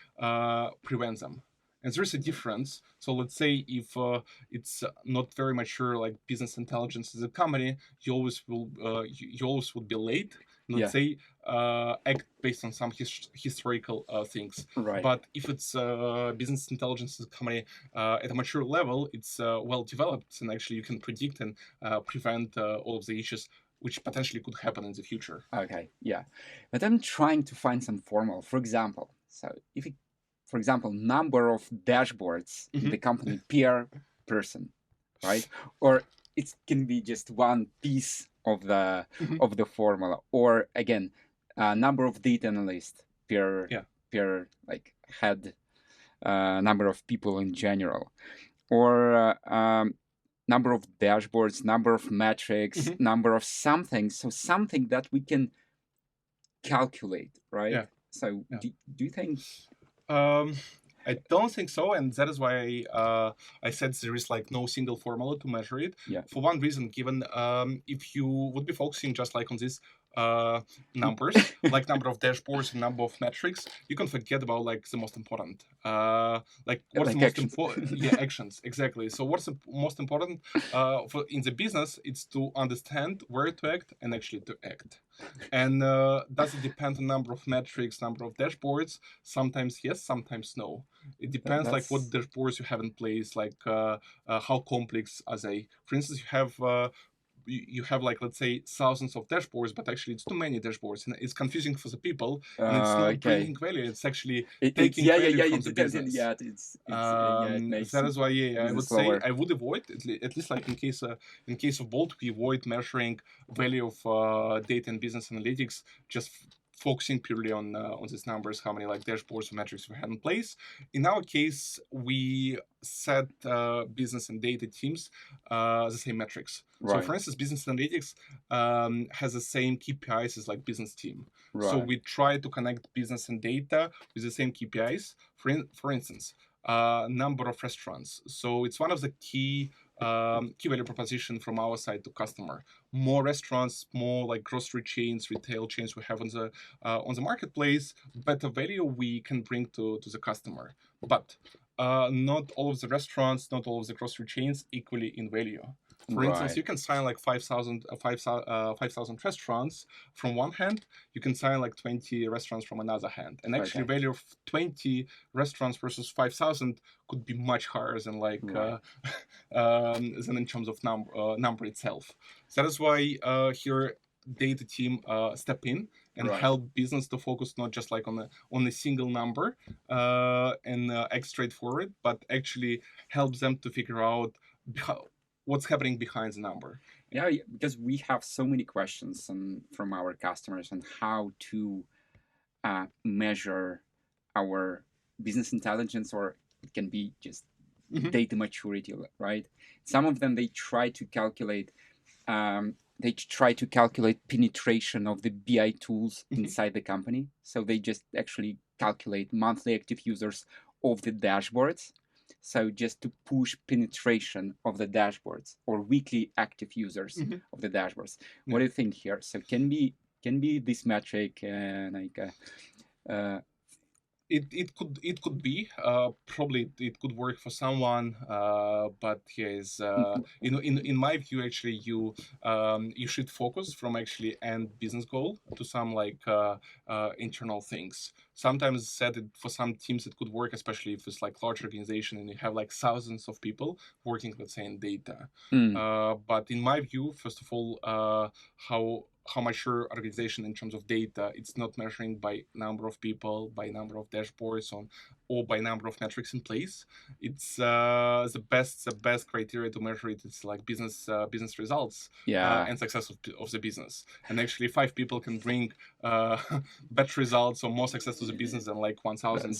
prevent them. And there's a difference. So let's say if it's not very mature, like business intelligence as a company, you always would be late. Let's say act based on some historical things. Right. But if it's business intelligence as a company at a mature level, it's well developed, and actually you can predict and prevent all of the issues which potentially could happen in the future. Okay, yeah. But I'm trying to find some formal. For example, for example, number of dashboards in the company per person, right? Or it can be just one piece of the formula, or again, number of data analysts per like head, number of people in general, or number of dashboards, number of metrics, number of something. So something that we can calculate, right? Yeah. So do you think? I don't think so, and that is why I said there is like no single formula to measure it. Yeah. For one reason, given if you would be focusing just like on these numbers, like number of dashboards and number of metrics, you can forget about like the most important. Like what's Like the most actions. important? Actions, exactly. So what's the most important for in the business? It's to understand where to act and actually to act. And does it depend on number of metrics, number of dashboards? Sometimes yes, sometimes no. It depends like what dashboards you have in place, like how complex are they. For instance, you have like, let's say, thousands of dashboards, but actually it's too many dashboards, and it's confusing for the people, and it's not bringing value. It's actually taking value from the business. That is why I would say I would avoid at least like in case of Bolt, we avoid measuring value of data and business analytics, just focusing purely on these numbers, how many like dashboards or metrics we have in place. In our case, we set business and data teams the same metrics. Right. So for instance, business analytics has the same KPIs as like business team. Right. So we try to connect business and data with the same KPIs. For instance, number of restaurants. So it's one of the key value proposition from our side to customer. More restaurants, more like grocery chains, retail chains we have on the marketplace, better value we can bring to the customer. But not all of the restaurants, not all of the grocery chains equally in value. For instance, you can sign like 5,000 restaurants from one hand. You can sign like 20 restaurants from another hand. And actually, value of 20 restaurants versus 5,000 could be much higher than like than in terms of number itself. So that is why here data team step in and help business to focus not just like on a single number and act straightforward, but actually help them to figure out what's happening behind the number. Yeah, because we have so many questions from our customers on how to measure our business intelligence, or it can be just data maturity, right? Some of them, they try to calculate penetration of the BI tools inside the company. So they just actually calculate monthly active users of the dashboards. So just to push penetration of the dashboards, or weekly active users of the dashboards. What do you think here? So can be this metric like it could be probably it could work for someone, but yes, in my view, actually you should focus from actually end business goal to some like internal things. Sometimes said it, for some teams it could work, especially if it's like large organization and you have like thousands of people working, let's say, in data. But in my view, first of all, how mature organization in terms of data, it's not measuring by number of people, by number of dashboards or by number of metrics in place. It's the best criteria to measure it. It's like business results and success of the business. And actually 5 people can bring better results or more success to the business than like 1,000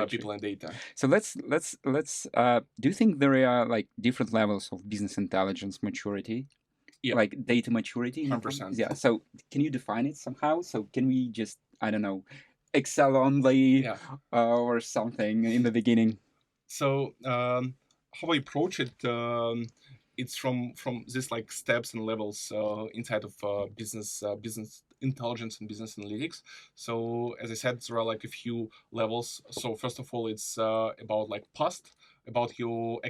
people in data. So let's do you think there are like different levels of business intelligence maturity? Like data maturity? 100%. Yeah. So can you define it somehow? So can we just, I don't know, Excel only or something in the beginning? So how I approach it, it's from this like steps and levels inside of business intelligence and business analytics. So as I said, there are like a few levels. So first of all, it's about like about your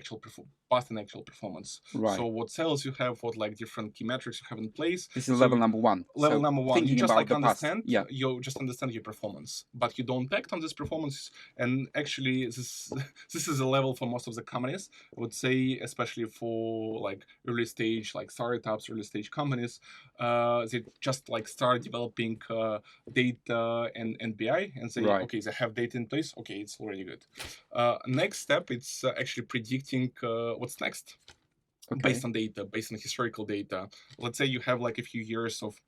past and actual performance. Right. So what sales you have, what like different key metrics you have in place. This is So level number one. level So number one, you thinking just about like the past. understand, Yeah. you just understand your performance, but you don't act on this performance. And actually this is a level for most of the companies, I would say, especially for like early stage, like startups, early stage companies. They just like start developing data and BI, and say, Right. okay, they have data in place, okay, it's already good. Next step, it's actually predicting what's next. Okay. Based on data, based on historical data. Let's say you have like a few years of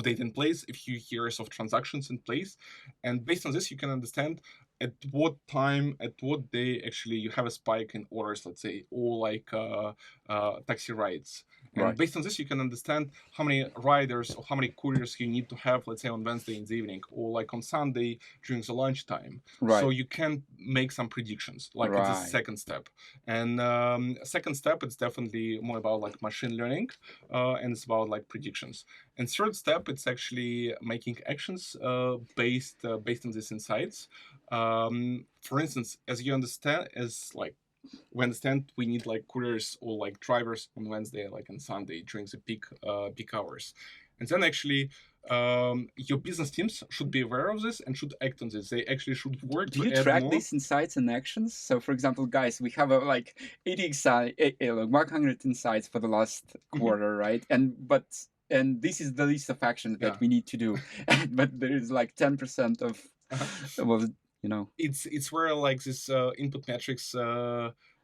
data in place, a few years of transactions in place, and based on this, you can understand at what time, at what day actually you have a spike in orders, let's say, or like taxi rides. And Right. based on this, you can understand how many riders or how many couriers you need to have, let's say, on Wednesday in the evening, or like on Sunday during the lunchtime. Right. So you can make some predictions, like it's a Right. second step. And second step, it's definitely more about like machine learning, and it's about like predictions. And third step, it's actually making actions based on these insights. For instance, as you understand, as like we understand, we need like couriers or like drivers on Wednesday, like on Sunday during the peak hours, and then actually your business teams should be aware of this and should act on this. They actually should work Do to you add track more. these insights and actions? So, for example, guys, we have like 100 insights for the last quarter, right? And this is the list of actions that we need to do, but there is like 10% of well, it's where like this input metrics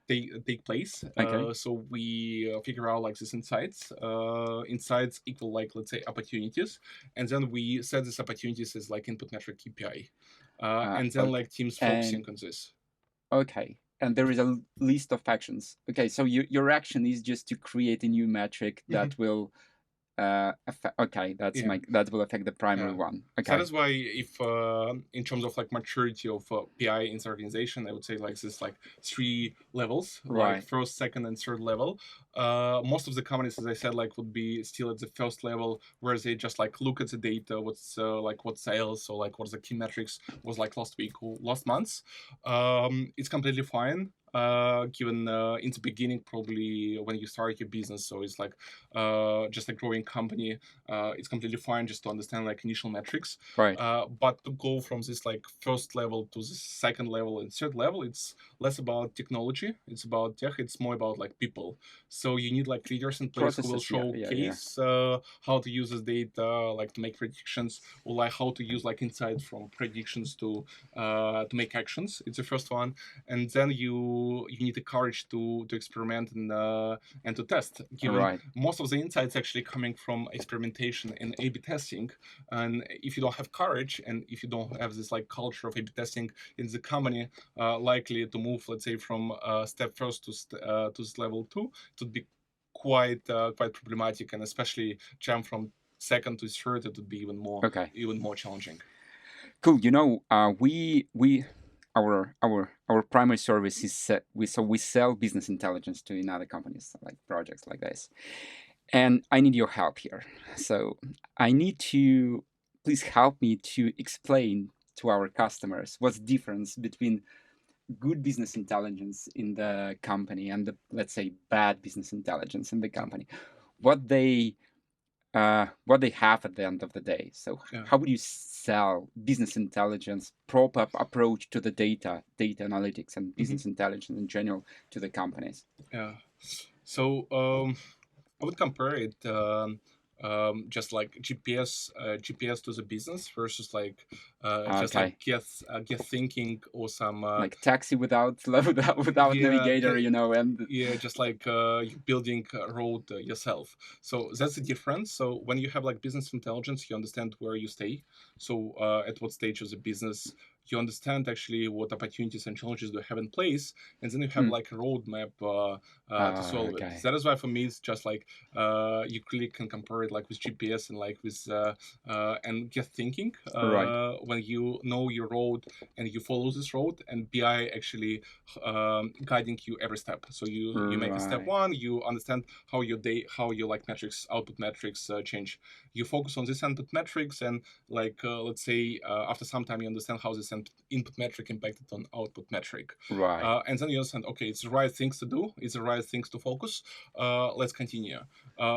take place. Okay. So we figure out like these insights. Insights equal like, let's say, opportunities, and then we set these opportunities as like input metric KPI, and then like teams focusing on this. Okay. And there is a list of actions. Okay, so your action is just to create a new metric that will that will affect the primary one. Okay. That is why, if in terms of like maturity of PI in the organization, I would say like this, like 3 levels, like first, second, and third level. Most of the companies, as I said, like would be still at the first level, where they just like look at the data, what's like what sales or like what the key metrics was like last week or last month. It's completely fine. Given in the beginning, probably when you start your business, so it's like just a growing company, it's completely fine just to understand like initial metrics. Right. But to go from this like first level to the second level and third level, it's less about technology, it's about tech, it's more about like people. So you need like leaders in place who will showcase how to use this data, like to make predictions, or like how to use like insights from predictions to make actions. It's the first one. And then you need the courage to experiment and to test, given most of the insights actually coming from experimentation and A/B testing. And if you don't have courage, and if you don't have this like culture of A/B testing in the company, likely to move, let's say, from step first to level 2, it would be quite problematic, and especially jump from second to third, it would be even more challenging. Cool. Our primary service is we sell business intelligence to in other companies, like projects like this. And I need your help here. So I need to please help me to explain to our customers what's the difference between good business intelligence in the company and let's say bad business intelligence in the company. What they have at the end of the day. So how would you sell business intelligence, proper approach to the data analytics and business intelligence in general to the companies? Yeah. So I would compare it just like GPS to the business versus like just like get thinking, or some like taxi without navigator, and just like building a road yourself. So that's the difference. So when you have like business intelligence, you understand where you stay. So at what stage of the business you understand actually what opportunities and challenges do you have in place, and then you have Hmm. like a roadmap to solve it. Okay. That is why for me it's just like you click and compare it like with GPS and like with and get thinking Right. when you know your road and you follow this road, and BI actually guiding you every step. So you make a step Right. one, you understand how your like metrics, output metrics change. You focus on this input metrics, and like let's say after some time you understand how this input metric impacted on output metric, Right. and then you understand, okay, it's the right things to do, it's the right things to focus. Let's continue.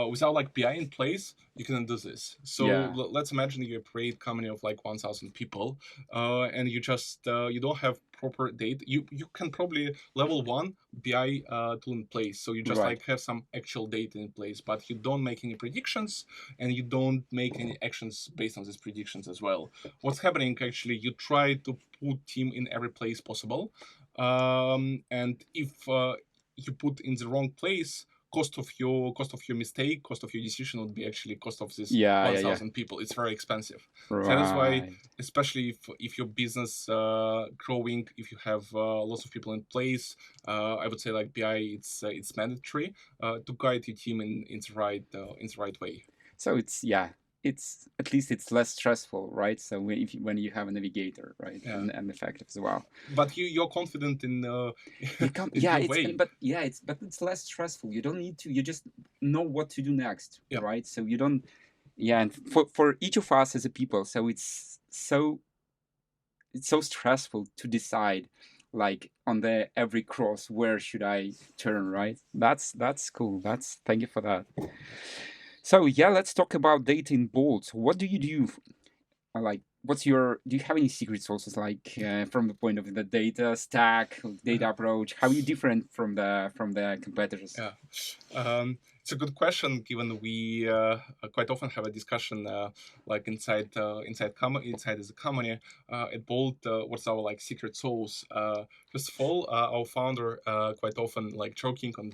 Without like BI in place, you cannot do this. So Yeah. let's imagine you create a company of like 1,000 people, and you just you don't have proper data. You can probably level one BI tool in place, so you just Right. like have some actual data in place, but you don't make any predictions, and you don't make any actions based on these predictions as well. What's happening actually? You try to put team in every place possible, and if you put in the wrong place, cost of your mistake, cost of your decision would be actually cost of this Yeah. Yeah. Yeah. 1,000 people. It's very expensive. So that is why, Right. especially if your business growing, if you have lots of people in place, I would say like BI, it's mandatory to guide your team in the right way. So it's at least it's less stressful, right? So when you have a navigator, right, Yeah, and effective as well. but you're confident in You come, in yeah, your it's way. but yeah, it's less stressful. You don't need to. You just know what to do next, Yeah. right? So you don't. Yeah, and for each of us as a people, so it's so stressful to decide, like on the every cross, where should I turn, right? That's cool. That's thank you for that. So yeah, let's talk about data in Bolt. What do you do? Like, what's your? Do you have any secret sources, like from the point of the data stack, data approach? How are you different from the competitors? Yeah, it's a good question. Given we quite often have a discussion like inside as a company at Bolt, what's our like secret sauce? First of all, our founder quite often like joking on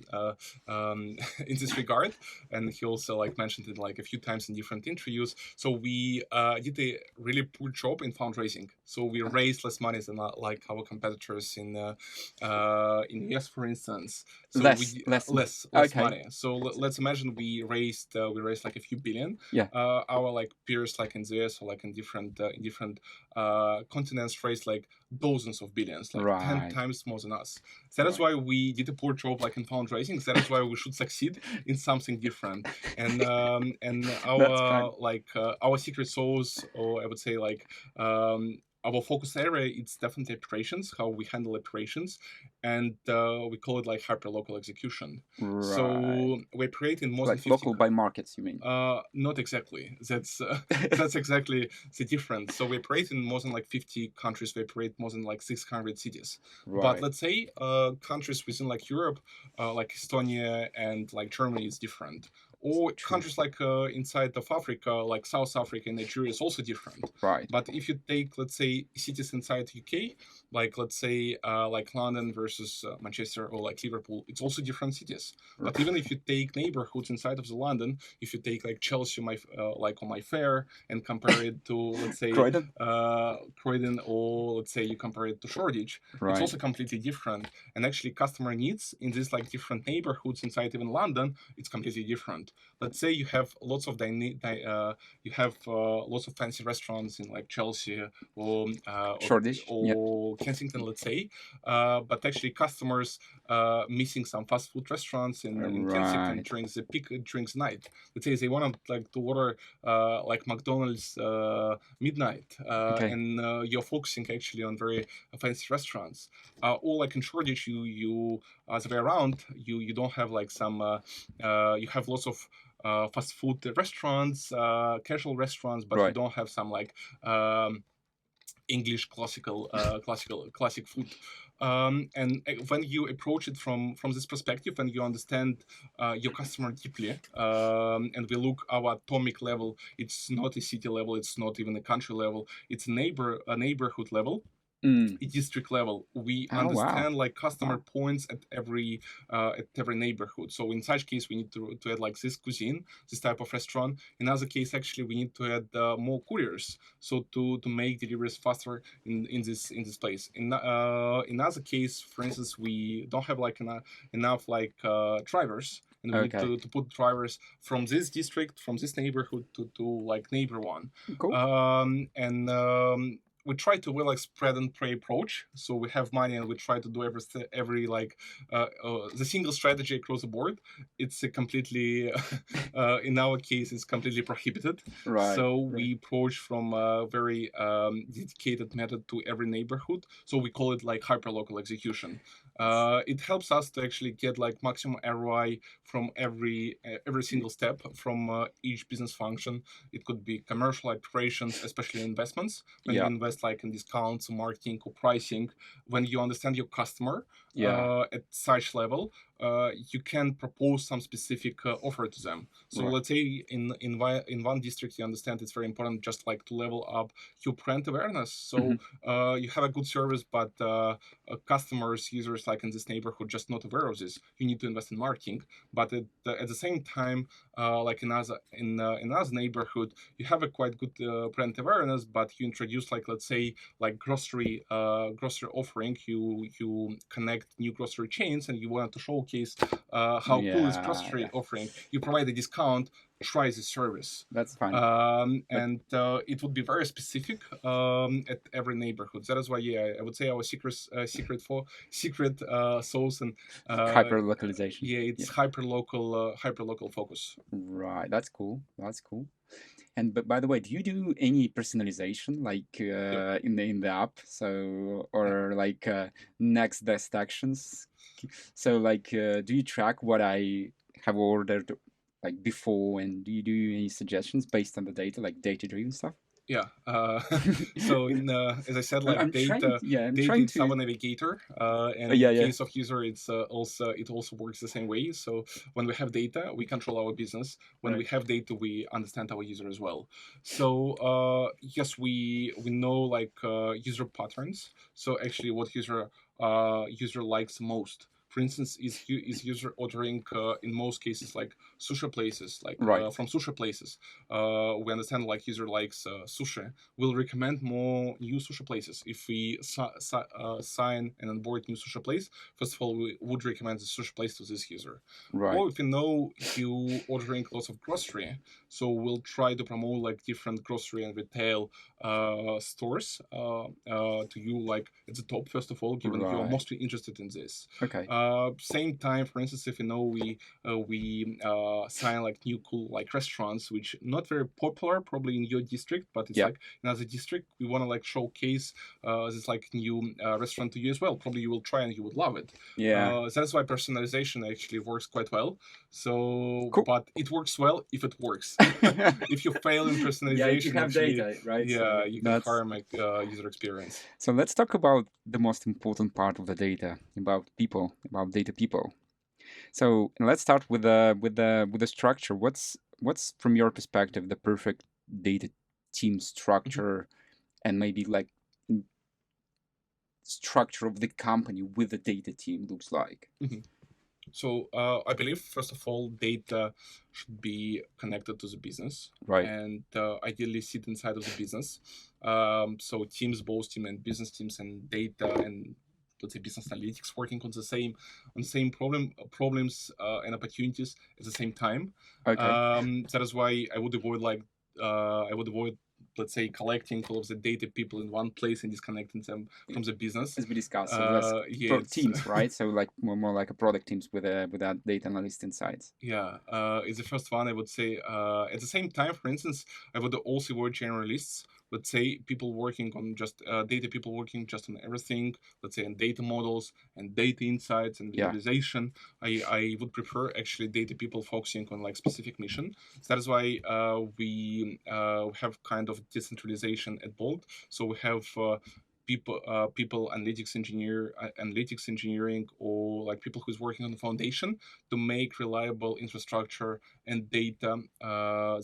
in this regard, and he also like mentioned it like a few times in different interviews. So we did a really poor job in fundraising. So we raised less money than like our competitors in US, for instance. So Less, we less. less Okay. money. So let's imagine we raised like a few billion. Yeah. Our like peers like in the US or like in different continents raised like dozens of billions, like 10 Right. times more than us. That is Right. why we did a poor job like in fundraising. That is why we should succeed in something different. And That's fine. our secret sauce, or I would say like our focus area, it's definitely operations, how we handle operations, and we call it like hyper-local execution. Right. So we're creating more than Like 50. local by markets, you mean? Not exactly. That's exactly the difference. So we operate in more than like 50 countries. We operate more than like 600 cities. But Right. let's say countries within like Europe, like Estonia and like Germany is different. Or True. countries like inside of Africa, like South Africa and Nigeria is also different. Right. But if you take, let's say, cities inside UK, like let's say like London versus Manchester or like Liverpool, it's also different cities. But even if you take neighborhoods inside of the London, if you take like Chelsea, like on my fair, and compare it to let's say Croydon. Croydon, or let's say you compare it to Shoreditch, it's Right. also completely different. And actually, customer needs in these like different neighborhoods inside even London, it's completely different. Let's say you have lots of lots of fancy restaurants in like Chelsea or Shoreditch. Yeah. Kensington, let's say, but actually customers missing some fast food restaurants in Kensington Right. during the night. Let's say they want to order like McDonald's midnight, Okay. and you're focusing actually on very fancy restaurants. Or like in Shoreditch, you the way around, you don't have like you have lots of fast food restaurants, casual restaurants, but you Right. don't have some like English classic food. And when you approach it from this perspective, when you understand your customer deeply, and we look our atomic level, it's not a city level, it's not even a country level, it's a neighborhood level. district level. We Oh wow. understand like customer Wow. points at every neighborhood. So in such case, we need to add like this cuisine, this type of restaurant. In other case, actually, we need to add more couriers, so to make deliveries faster in this place. In other case, for instance, we don't have like enough like drivers. And we need Okay. to put drivers from this district, from this neighborhood to like neighbor one. Cool. And we try to like spread and pray approach. So we have money and we try to do every like the single strategy across the board. It's a completely in our case it's completely prohibited. Right. So Right. we approach from a very dedicated method to every neighborhood. So we call it like hyperlocal execution. It helps us to actually get like maximum ROI from every single step from each business function. It could be commercial operations, especially investments. When you Yeah. invest like in discounts, marketing, or pricing, when you understand your customer Yeah. at such level, you can propose some specific offer to them. So Right. let's say in one district, you understand it's very important just like to level up your brand awareness. So Mhm. you have a good service, but customers, users like in this neighborhood just not aware of this. You need to invest in marketing, but at the same time, like in other neighborhood, you have a quite good brand awareness, but you introduce like let's say like grocery offering. You connect new grocery chains, and you want to showcase how cool is Yeah. grocery Yeah. offering. You provide a discount. Try the service. That's fun. But And it would be very specific at every neighborhood. That is why, yeah, I would say our secret sauce and hyper localization. yeah, Yeah. it's hyper local focus. Right. That's cool. That's cool. And but by the way, do you do any personalization like Yep. in the app? So Yeah. or like next best actions? So like, do you track what I have ordered like before, and do you do any suggestions based on the data, like data-driven stuff? Yeah. So in as I said, like I'm trying. Yeah, I'm data trying it's our to. navigator, and Yeah, in yeah. case of user, it's also works the same way. So when we have data, we control our business. When we Right. have data, we understand our user as well. So yes, we know like user patterns. So actually, what user likes most. For instance, is user ordering in most cases like sushi places, like Right. from sushi places. We understand like user likes sushi. We'll recommend more new sushi places. If we sign and onboard new sushi place, first of all, we would recommend the sushi place to this user. Right. Or if we know you ordering lots of grocery, so we'll try to promote like different grocery and retail stores to you like at the top first of all, given you're Right. mostly interested in this. Okay. Same time, for instance, if you know we sign like new cool like restaurants, which not very popular probably in your district, but it's Yeah. like in other district we want to like showcase this like new restaurant to you as well. Probably you will try and you would love it. Yeah. That's why personalization actually works quite well. So, Cool. but it works well if it works. If you fail in Yeah, if you personalization, have actually, data, right? yeah, So you can that's harm user experience. so let's talk about the most important part of the data, about people, about data people. So let's start with the structure. What's from your perspective the perfect data team Mhm. structure, and maybe like structure of the company with the data team looks like? Mhm. So I believe first of all, data should be connected to the business Right. and ideally sit inside of the business. So teams, both team and business teams, and data and let's say business analytics working on the same problems and opportunities at the same time. Okay. That is why I would avoid let's say collecting all of the data people in one place and disconnecting them from the business. As we discussed, so less Yeah, it's teams, right? So like more like a product teams with that data analyst insights. yeah, it's the first one I would say. At the same time, for instance, I would also avoid generalists. Let's say people working on just data, people working just on everything. Let's say on data models and data insights and Yeah. visualization. I would prefer actually data people focusing on like specific mission. So that is why we have kind of decentralization at Bolt. So we have people analytics engineering, or like people who's working on the foundation to make reliable infrastructure and data.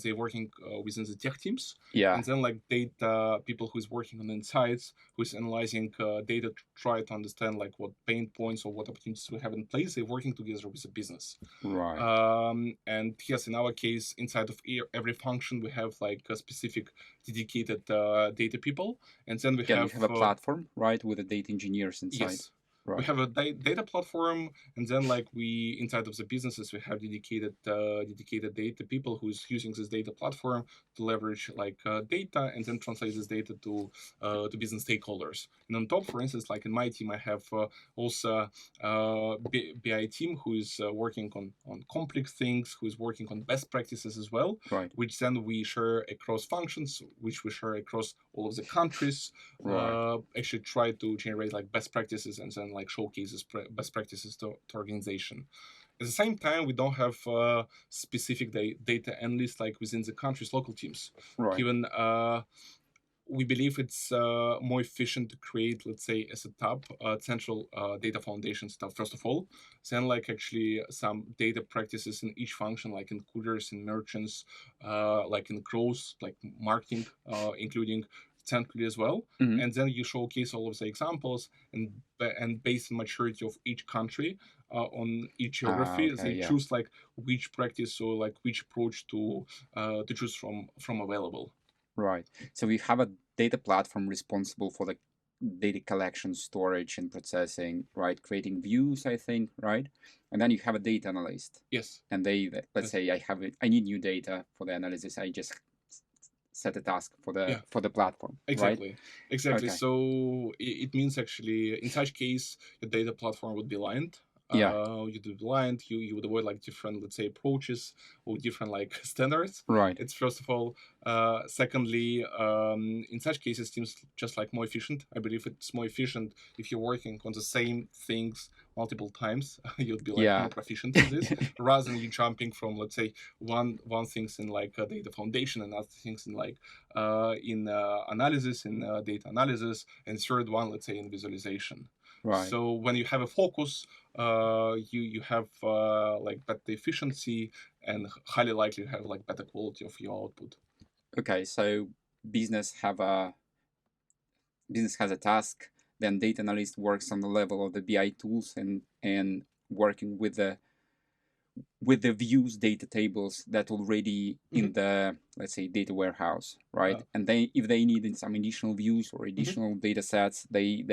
They're working within the tech teams, Yeah. and then like data people who's working on insights, who's analyzing data to try to understand like what pain points or what opportunities we have in place. They're working together with the business. Right. And yes, in our case, inside of every function, we have like a specific dedicated data people, and then we Yeah, you have have a platform, right, with the data engineers inside. yes. We Right. have a data platform, and then like we inside of the businesses we have dedicated data people who's using this data platform to leverage like data and then translate this data to business stakeholders. And on top, for instance, like in my team, I have also BI team who is working on complex things, who is working on best practices as well, Right. which then we share across functions, which we share across all of the countries. Right. Actually try to generate like best practices and then like showcases best practices to organization. At the same time, we don't have specific data analysts like within the country's local teams. Right. Given we believe it's more efficient to create, let's say, a setup, central data foundation stuff first of all, then like actually some data practices in each function, like in coders and merchants, like in growth, like marketing, including centrally as well. Mhm. And then you showcase all of the examples, and based on maturity of each country, on each geography, Okay. they Yeah. choose like which practice or like which approach to choose from available. Right. So we have a data platform responsible for the data collection, storage, and processing, right? Creating views, I think, right? And then you have a data analyst, Yes. and let's Yes. say I need new data for the analysis. I just set a task for Yeah. the platform, Exactly. right? Exactly. Okay. So it means actually in such case the data platform would be aligned. Yeah. You'd be aligned. You would avoid like different, let's say, approaches or different like standards. Right. It's first of all. Secondly, in such cases, teams just like more efficient. I believe it's more efficient if you're working on the same things multiple times. You'd be like Yeah. more proficient in this, rather than you jumping from, let's say, one things in like data foundation and other things in like in analysis, in data analysis, and third one, let's say, in visualization. Right. So when you have a focus, you have like better efficiency and highly likely you have like better quality of your output. Okay. So business has a task. Then data analyst works on the level of the BI tools and working with the views data tables that already in the, let's say, data warehouse, right? And if they needed some additional views or additional data sets, they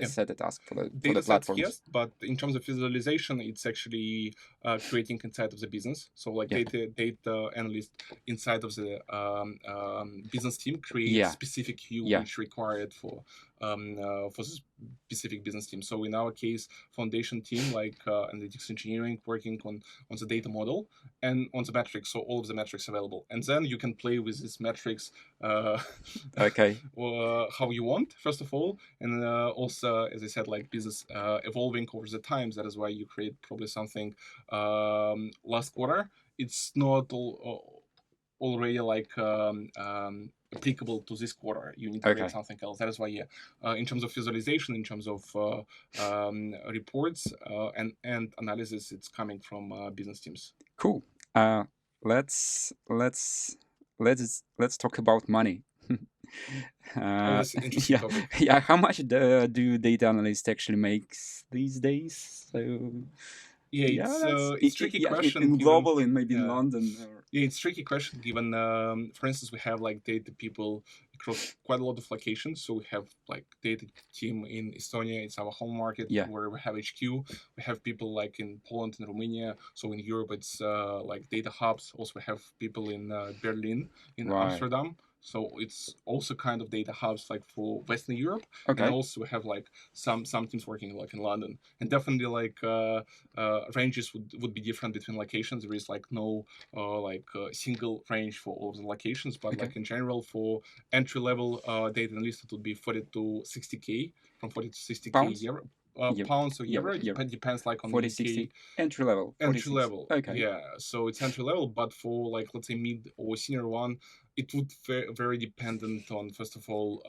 set a task for the Data sets, platforms. yes, but in terms of visualization, it's actually creating inside of the business. So like data analyst inside of the business team creates specific view which required for this specific business team. So in our case, foundation team like analytics engineering working on the data model and on the metrics, so all of the metrics available, and then you can play with these metrics Okay. how you want first of all, and also, as I said, like business evolving over the times. That is why you create probably something last quarter. It's not already like applicable to this quarter. You need to create something else. That is why, in terms of visualization, in terms of reports and analysis, it's coming from business teams. Cool. Let's talk about money. That's an interesting topic. Yeah. How much do data analysts actually make these days? So it's tricky question in given, global and maybe in London. it's tricky question given, for instance, we have like data people across quite a lot of locations. So we have like data team in Estonia, it's our home market where we have HQ. We have people like in Poland and Romania. So in Europe, it's like data hubs. Also, we have people in Berlin, in Amsterdam. So it's also kind of data hubs like for Western Europe. And also we have like some teams working like in London. And definitely like ranges would be different between locations. There is like no single range for all of the locations, but like in general for entry level data analyst, it would be 40 to 60k, from 40 to 60k pounds? a year. Yep. pounds or Yep. euro. Yep. Depends like on 40, the 60. UK Entry level. entry 46. level. Okay. Yeah, so it's entry level, but for like let's say mid or senior one, it would very dependent on first of all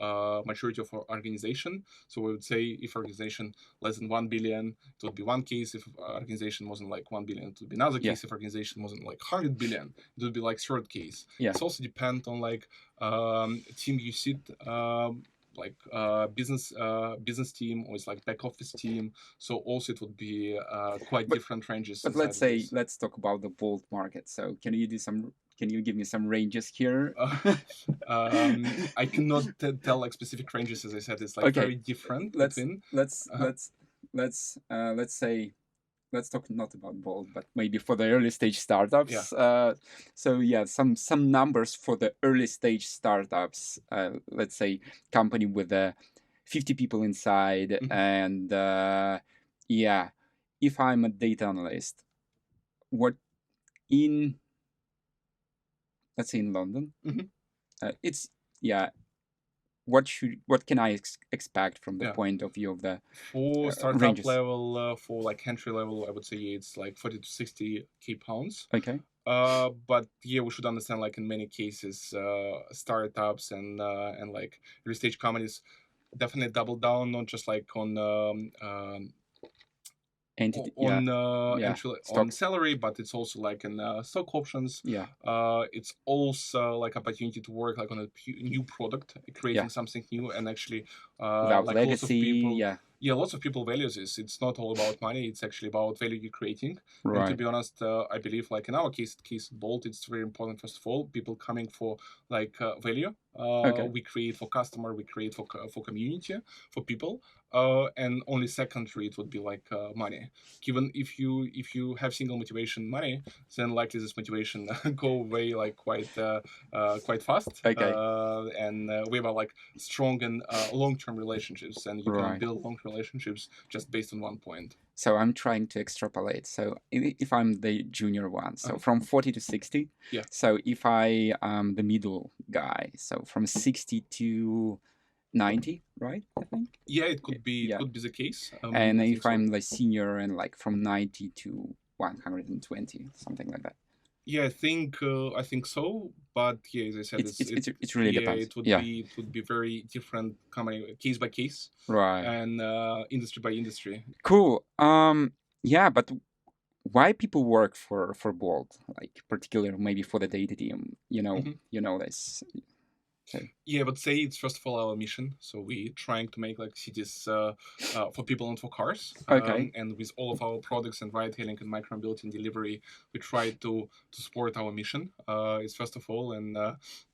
maturity of our organization. So we would say if organization less than 1 billion, it would be one case. If organization wasn't like 1 billion, it would be another Yeah. case. If organization wasn't like 100 billion, it would be like third case. Yeah. It's also depend on like team you sit. Like business team or it's like back office team, so also it would be quite But- different ranges. But inside let's of say this. let's talk about the Bolt market. So can you give me some ranges here? I cannot tell like specific ranges. As I said, it's like Okay. very different let's between. let's Uh-huh. let's say let's talk not about Bolt, but maybe for the early stage startups. So yeah, some numbers for the early stage startups. Let's say company with 50 people inside, Mhm. and yeah, if I'm a data analyst, what in let's say in London, Mhm. it's yeah. What can I expect from the Yeah. point of view of the For startup ranges? level, for like entry level, I would say it's like 40 to 60k pounds. Okay. But yeah, we should understand like in many cases, startups and like early stage companies definitely double down not just like on Entity, yeah, yeah, entry on stocks. salary, but it's also like in stock options. Yeah. It's also like opportunity to work like on a new product, creating something new, and actually Without like lots of legacy, people. yeah. Yeah, lots of people values this. It's not all about money. It's actually about value you're creating. And to Right. be honest, I believe like in our case Bolt, it's very important. First of all, people coming for like value. Okay. We create for customer, we create for community, for people. And only secondary it would be like money. Given if you have single motivation money, then likely this motivation go away like quite fast. Okay. And we have like strong and long-term relationships, and you can Right. build long relationships just based on one point. So I'm trying to extrapolate. So if I'm the junior one, so from 40 to 60. Yeah. So if I am the middle guy, so from 60 to 90, right? I think. Yeah, it could be Yeah. it could be the case. And I think if so. I'm the senior and like from 90 to 120, something like that. Yeah, I think so. But yeah, as I said, It really yeah, depends. it would be very different company case by case Right. and industry by industry. Cool. Yeah, but why people work for Bolt, like particularly maybe for the data team, Mhm. you know this. So, Yeah, I would say it's first of all our mission. So we trying to make like cities for people and for cars. Okay. And with all of our products and ride hailing and micromobility and delivery, we try to support our mission. It's first of all, and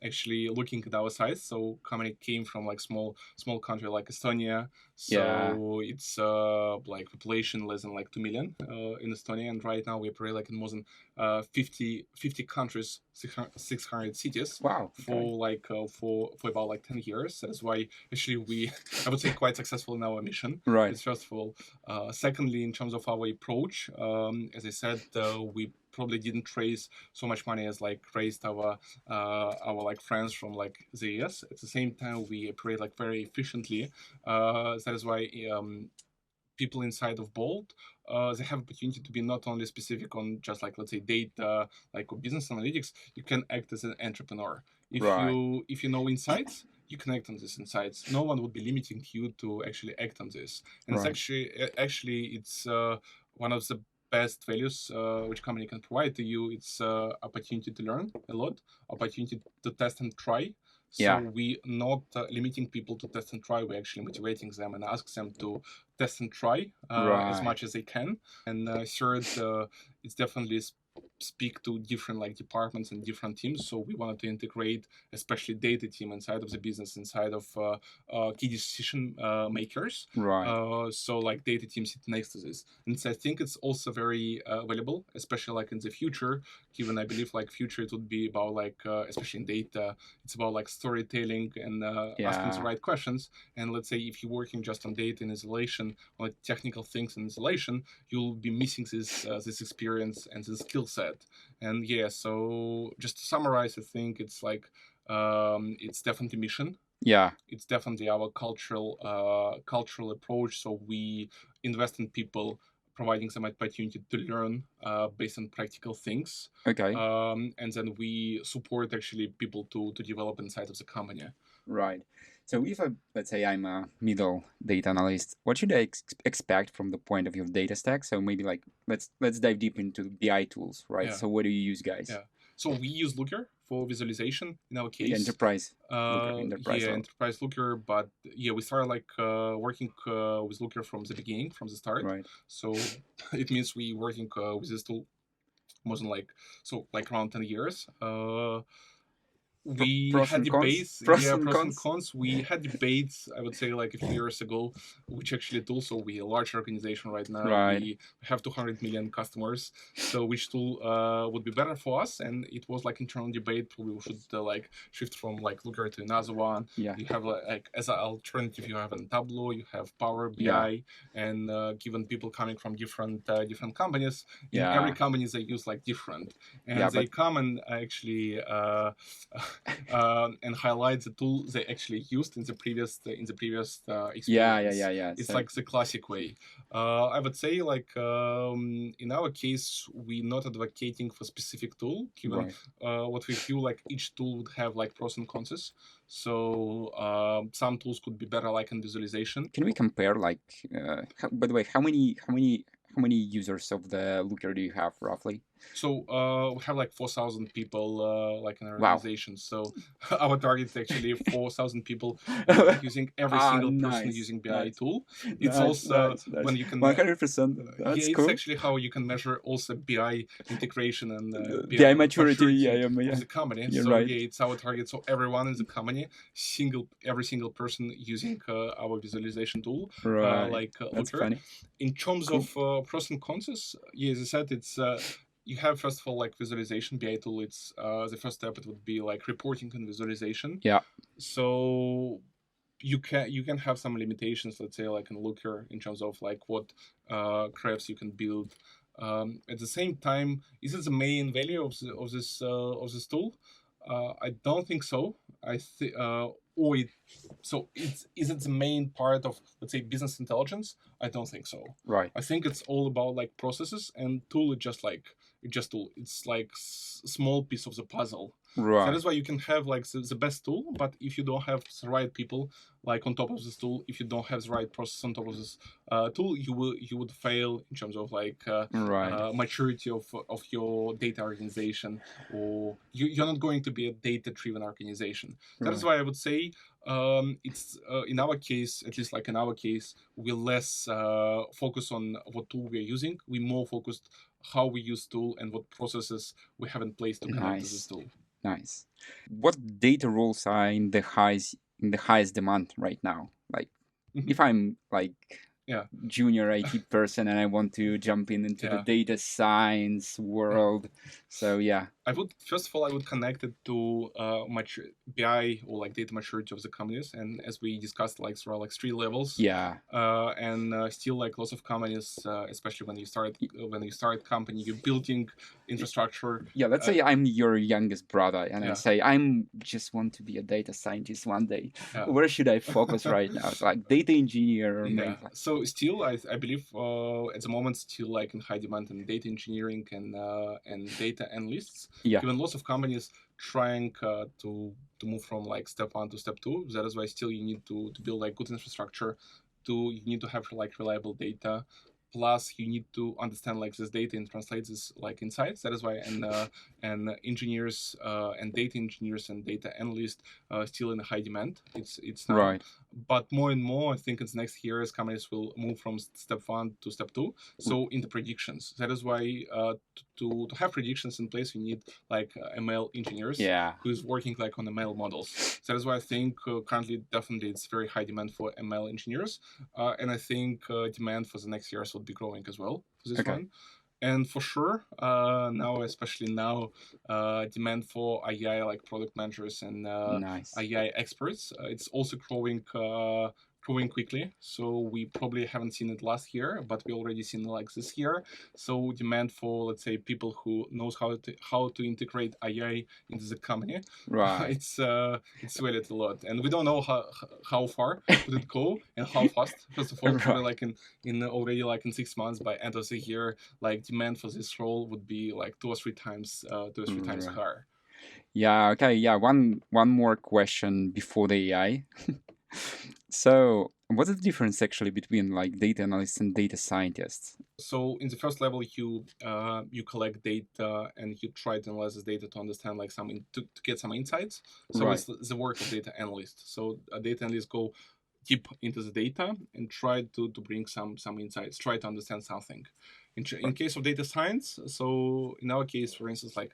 actually looking at our size. So company came from like small country like Estonia. So it's like population less than like 2 million in Estonia, and right now we operate like in more than 50 countries, 600 cities. Wow. For like for about like 10 years. That's why actually we I would say quite successful in our mission. Right. It's first of all. Secondly, in terms of our approach, as I said, we probably didn't raise so much money as like raised our like friends from like the US. At the same time, we operate like very efficiently. That is why people inside of Bolt, they have opportunity to be not only specific on just like let's say data, like business analytics. You can act as an entrepreneur. If you know insights, you can act on these insights. No one would be limiting you to actually act on this. And it's actually it's one of the best values which company can provide to you. It's opportunity to learn a lot, opportunity to test and try. So we not limiting people to test and try. We're actually motivating them and ask them to test and try as much as they can. And third, it's definitely speak to different like departments and different teams. So we wanted to integrate, especially data team inside of the business, inside of key decision makers. So like data teams sit next to this, and so I think it's also very valuable, especially like in the future. Given I believe like future it would be about like especially in data, it's about like storytelling and asking the right questions. And let's say if you're working just on data in isolation, on like technical things in isolation, you'll be missing this experience and this skill set. And yeah, so just to summarize, I think it's like it's definitely mission. Yeah. It's definitely our cultural approach. So we invest in people, providing them opportunity to learn based on practical things, Okay. and then we support actually people to develop inside of the company. Right. So if let's say I'm a middle data analyst, what should I expect from the point of view of data stack? So maybe like let's dive deep into BI tools, right? Yeah. So what do you use, guys? Yeah. So we use Looker for visualization in our Like case. enterprise Looker, enterprise level. Enterprise Looker, but yeah, we started like working with Looker from the beginning, from the start. Right. So it means we working with this tool more than like around 10 years. We Pros had and cons. debates, Pros yeah, and pros and cons. cons. We had debates, I would say, like a few years ago, which actually tool. So we a large organization right now. Right. We have 200 million customers. So which tool would be better for us? And it was like internal debate. We should like shift from like Looker to another one. Yeah. You have like as an alternative, you have a Tableau, you have Power BI, Yeah. and given people coming from different companies, in Yeah. every company they use like different, and Yeah, they but come and actually and highlight the tool they actually used in the previous experience. yeah. It's So like the classic way. I would say like in our case, we're not advocating for specific tool, given right. what we feel like each tool would have like pros and cons. So some tools could be better like in visualization. Can we compare like by the way, how many users of the Looker do you have roughly? So we have like 4,000 people like in our Wow. organization. So our target is actually 4,000 people using every Ah, single person nice, using BI nice. tool. It's Nice, also nice. when you can 100%. yeah, That's it's cool. actually how you can measure also BI integration and BI maturity, yeah, of the company. You're So right. yeah, it's our target. So everyone in the company, every single person using our visualization tool, Right. like That's Looker. funny. In terms Cool. of pros and cons, yeah, as I said, it's you have first of all like visualization BI tool. It's the first step. It would be like reporting and visualization. Yeah. So you can have some limitations, let's say like in Looker, in terms of like what graphs you can build. At the same time, is it the main value of this tool? I don't think so. I think or it so it's is it the main part of, let's say, business intelligence? I don't think so. Right. I think it's all about like processes, and tool is just like tool. It's like small piece of the puzzle. Right. So that's why you can have like the best tool, but if you don't have the right people like on top of this tool, if you don't have the right process on top of this tool, you would fail in terms of like Right. maturity of your data organization, or you're not going to be a data driven organization. That is Right. why I would say it's in our case, at least like in our case, we less focus on what tool we're using. We more focused how we use tool and what processes we have in place to connect to this tool. Nice. What data roles are in the highest demand right now? Like, if I'm like Yeah. junior IT person and I want to jump into the Yeah. data science world, so yeah. I would first of all I would connect it to BI or like data maturity of the companies, and as we discussed, like there are like 3 levels. Yeah. And still like lots of companies, especially when you start company, you're building infrastructure. Yeah, let's say I'm your youngest brother and I Yeah. say I'm just want to be a data scientist one day. Yeah. Where should I focus right now? Like data engineer or Yeah. maybe like... So still I believe at the moment still like in high demand in data engineering and data analysts. Yeah. Given lots of companies trying to move from like step 1 to step 2. That is why still you need to build like good infrastructure. You need to have like reliable data. Plus, you need to understand like this data and translate this like insights. That is why and engineers and data engineers and data analysts still in high demand. It's now. Right. But more and more, I think in the next years, companies will move from step 1 to step 2. So in the predictions, that is why to have predictions in place, you need like ML engineers. Yeah. Who's working like on ML models. So that is why I think currently definitely it's very high demand for ML engineers, and I think demand for the next years will be growing as well for this one. And for sure, now, especially now, demand for AI like product managers and Nice. AI experts, it's also growing growing quickly. So we probably haven't seen it last year, but we already seen it like this year. So demand for, let's say, people who knows how to integrate AI into the company, Right. it's valued a lot. And we don't know how far would it go and how fast. First of all, probably Right. like in already like in 6 months, by end of the year, like demand for this role would be like two or three times Right. higher. Yeah, okay. Yeah, one more question before the AI. So, what's the difference actually between like data analysts and data scientists? So in the first level, you collect data and you try to analyze this data to understand like to get some insights. So Right. it's the work of data analyst. So a data analyst go deep into the data and try to bring some insights, try to understand something. In case of data science, so in our case, for instance, like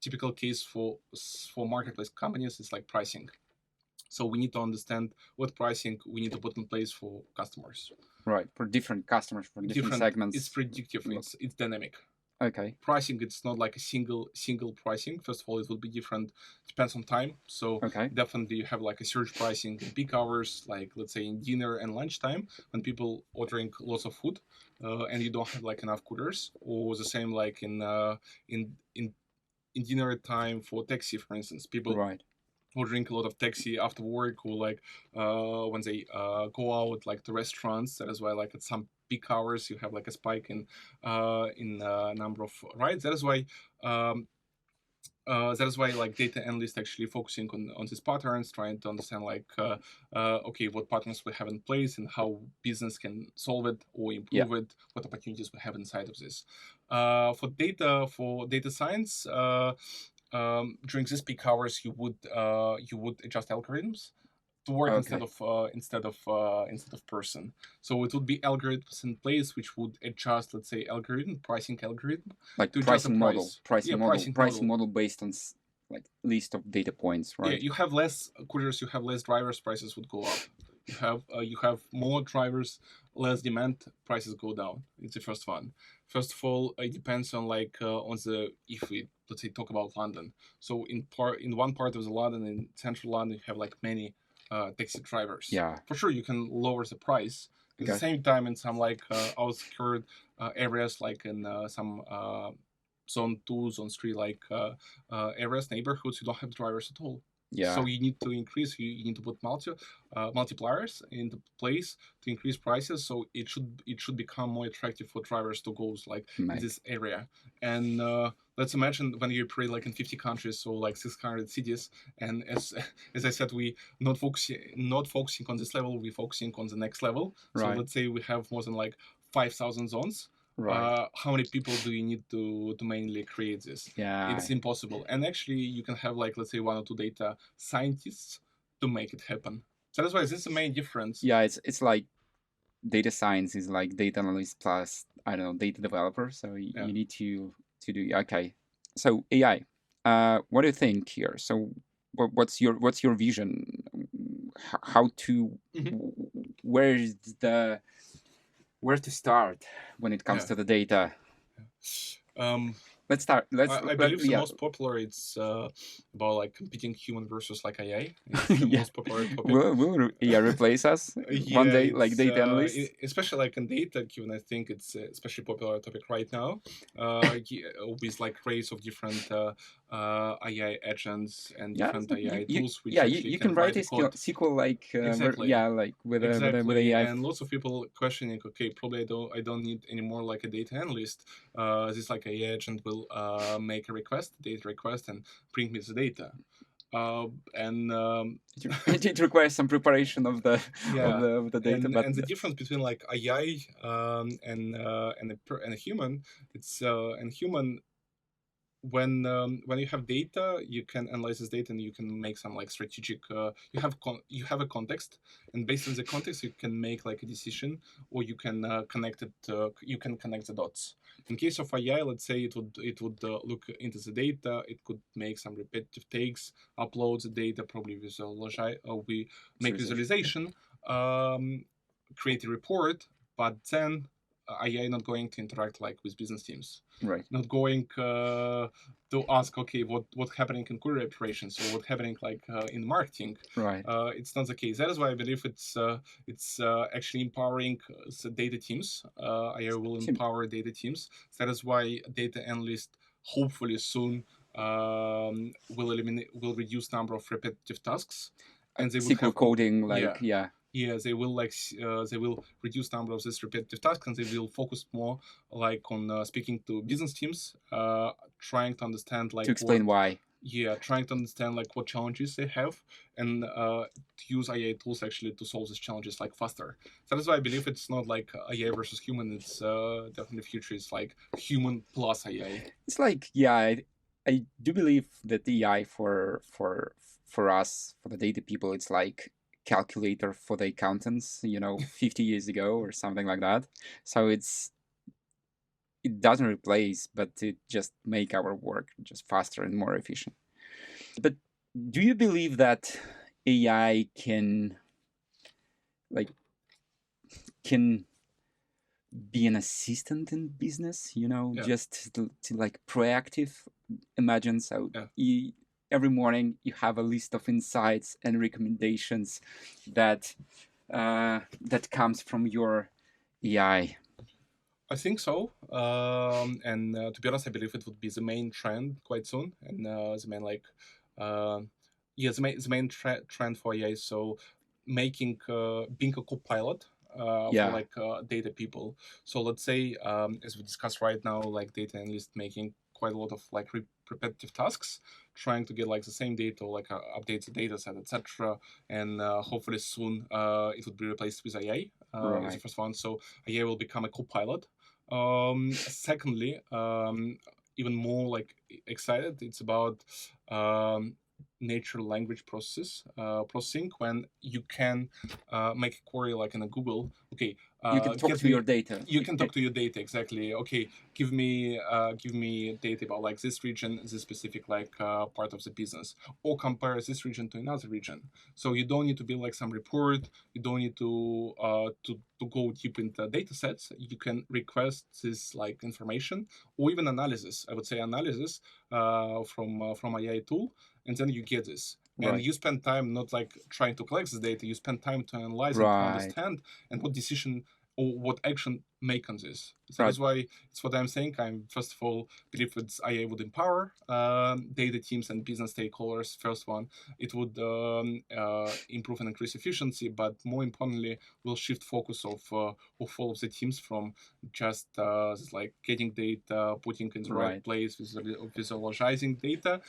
typical case for marketplace companies is like pricing. So we need to understand what pricing we need to put in place for customers. Right. For different customers, for different Different, it's segments. predictive, Look. it's dynamic. Okay. Pricing, it's not like a single pricing. First of all, it will be different, depends on time. So Okay. definitely you have like a surge pricing in peak hours, like let's say in dinner and lunchtime, when people ordering lots of food, and you don't have like enough coolers. Or the same like in in in dinner time for taxi, for instance, people Right. ordering a lot of taxi after work, or like when they go out like to restaurants. That is why like at some peak hours you have like a spike in number of rides. Um, that is why like data analysts actually focusing on these patterns, trying to understand like okay, what patterns we have in place and how business can solve it or Yeah. improve it, what opportunities we have inside of this. For data science, during these peak hours you would adjust algorithms to work Okay. instead of person. So it would be algorithms in place which would adjust, let's say, pricing algorithm Like to adjust the price. Yeah, pricing pricing model. model based on like list of data points, Yeah, right? you have less couriers, you have less drivers, prices would go up. You have more drivers, less demand, prices go down. It's the first one. First of all, it depends on like on the, if we, let's say, talk about London. So in one part of the London, in central London, you have like many taxi drivers. Yeah. For sure, you can lower the price. At the Okay. same time, in some like outskirt areas, like in some zone 2, zone 3, like areas, neighborhoods, you don't have drivers at all. Yeah. So you need to increase. You need to put multipliers into place to increase prices. So it should become more attractive for drivers to go like in Mate. this area. And let's imagine when you operate like in 50 countries, so like 600 cities. And as I said, we not focusing on this level. We're focusing on the next level. So Right. let's say we have more than like 5,000 zones. Right. How many people do you need to mainly create this? Yeah. It's impossible. And actually, you can have like, let's say, one or two data scientists to make it happen. So that's why this is the main difference. Yeah. It's like data science is like data analyst plus I don't know data developer. So Yeah. you need to do okay. So AI. What do you think here? So what's your vision? How to Mhm. where is the where to start when it comes Yeah. to the data? Um, Let's start. I believe the Yeah. most popular it's about like competing human versus like AI. It's the Yeah. most popular topic. Will AI replace us one Yeah, day, like it's data analysts? especially like in data given. I think it's especially popular topic right now. With like race of different AI agents and Yeah, different AI you tools which yeah actually you can can write write a a code. SQL like Exactly. yeah like with Exactly, AI. and lots of people questioning. Okay, probably I don't need anymore like a data analyst. This like a agent will make a request, data request, and bring me the data. And It requires some preparation of the yeah, of the data, but and the difference between like AI and a human, it's and human, when you have data, you can analyze this data and you can make some like strategic. You have a context, and based on the context, you can make like a decision, or you can connect it. You can connect the dots. In case of AI, let's say it would look into the data. It could make some repetitive takes, upload the data, probably we make visualization. visualization, create a report, but then AI not going to interact like with business teams, Right. not going to ask, okay, what's happening in query operations or what's happening like in marketing. Right. It's not the case. That is why I believe it's actually empowering the data teams. AI will empower data teams. That is why data analysts hopefully soon will reduce number of repetitive tasks, and they will SQL have coding, yeah like, yeah. yeah they will they will reduce number of these repetitive tasks, and they will focus more like on speaking to business teams, trying to understand like To explain why. trying to understand like what challenges they have, and to use AI tools actually to solve these challenges like faster. So that's why I believe it's not like AI versus human. It's definitely the future is like human plus AI. It's like, yeah, I do believe that the AI for us, for the data people, it's like calculator for the accountants, 50 years ago or something like that. So it doesn't replace, but it just make our work just faster and more efficient. But do you believe that AI like can be an assistant in business, Yeah, just to like proactive? Imagine, so yeah. every morning you have a list of insights and recommendations that that comes from your AI. I think so. And to be honest, I believe it would be the main trend quite soon, and the main like, uh, the main trend for AI. So making being a co-pilot for Yeah. like data people. So let's say, as we discussed right now, like data analysts making quite a lot of like repetitive tasks, trying to get like the same data, like update the data set, etc. And hopefully soon it would be replaced with AI as the Right. first one. So AI will become a co-pilot. Secondly, even more like excited, it's about natural language processing, when you can make a query like in a Google. Okay, You can talk get to your me. data. You can talk to your data exactly. Okay, give me data about like this region, this specific like part of the business, or compare this region to another region. So you don't need to build like some report. You don't need to go deep into data sets. You can request this like information or even analysis. I would say analysis from AI tool, and then you get this. And Right. you spend time not like trying to collect this data. You spend time to analyze and to Right. understand and what decision or what action make on this. So Right. that's why it's what I'm saying. I'm first of all believe that AI would empower data teams and business stakeholders. First one, it would improve and increase efficiency, but more importantly, will shift focus of all of the teams from just like getting data, putting in the right Right. place, visualizing data,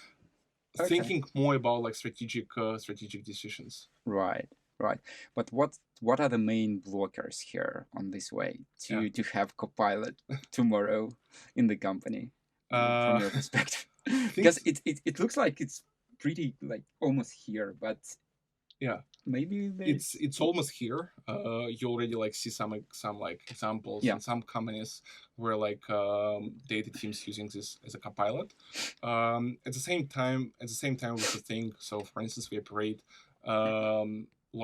Okay. thinking more about like strategic decisions. Right. Right. But what are the main blockers here on this way Yeah. to have Copilot tomorrow in the company, from Uh, your perspective? Because things. it looks like it's pretty like almost here, but Yeah. maybe there's It's almost here. You already like see some like examples yeah. in some companies where like data teams using this as a copilot. At the same time, we should think. So, for instance, we operate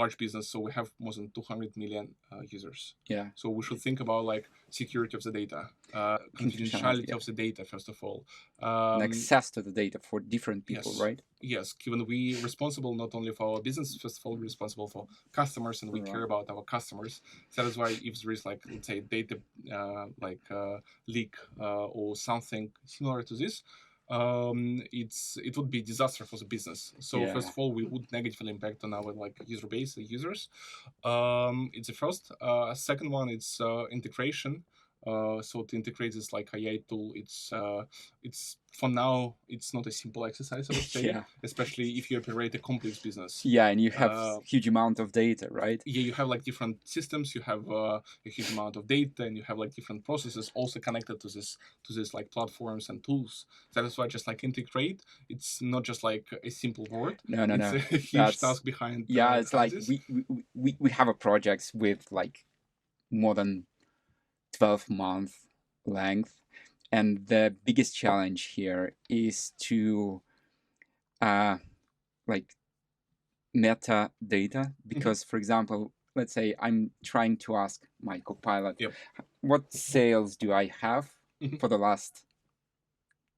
large business, so we have more than 200 million users. Yeah. So we should think about like security of the data, Confidentiality, confidentiality yeah. of the data first of all. And access to the data for different people, Yes, right? yes. Given we responsible not only for our business, first of all, we're responsible for customers, and we care Right. about our customers. So that is why if there is like let's say data leak or something similar to this, it would be disaster for the business. So first Yeah. of all, we would negatively impact on our like user base, the users. It's the first. Second one, it's integration. So to integrate this like AI tool, it's for now it's not a simple exercise, I would say, Yeah. especially if you operate a complex business. Yeah, and you have Uh, huge amount of data, right? yeah, you have like different systems, you have a huge amount of data, and you have like different processes also connected to this like platforms and tools. That is why just like integrate, it's not just like a simple word. No, no, It's no. a huge That's task behind yeah. It's behind like this. we have a projects with like more than 12-month length, and the biggest challenge here is to uh like metadata, Hmm. because for example, let's say I'm trying to ask my copilot, Yep. what sales do I have Mhm. for the last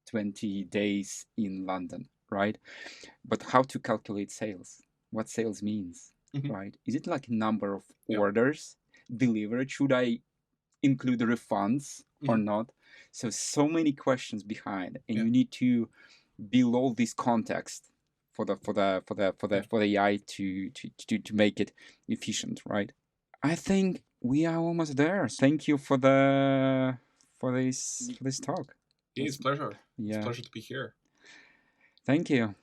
20 days in London, right? But how to calculate sales? What sales means, Mhm. right? Is it like number of Yeah. orders delivered? Should I include the refunds or Mhm. not? So many questions behind, and Yeah. you need to build all this context Yeah. for the AI to make it efficient, right? I think we are almost there. Thank you for this talk. Yeah, it's pleasure. It's Yeah, pleasure to be here. thank you.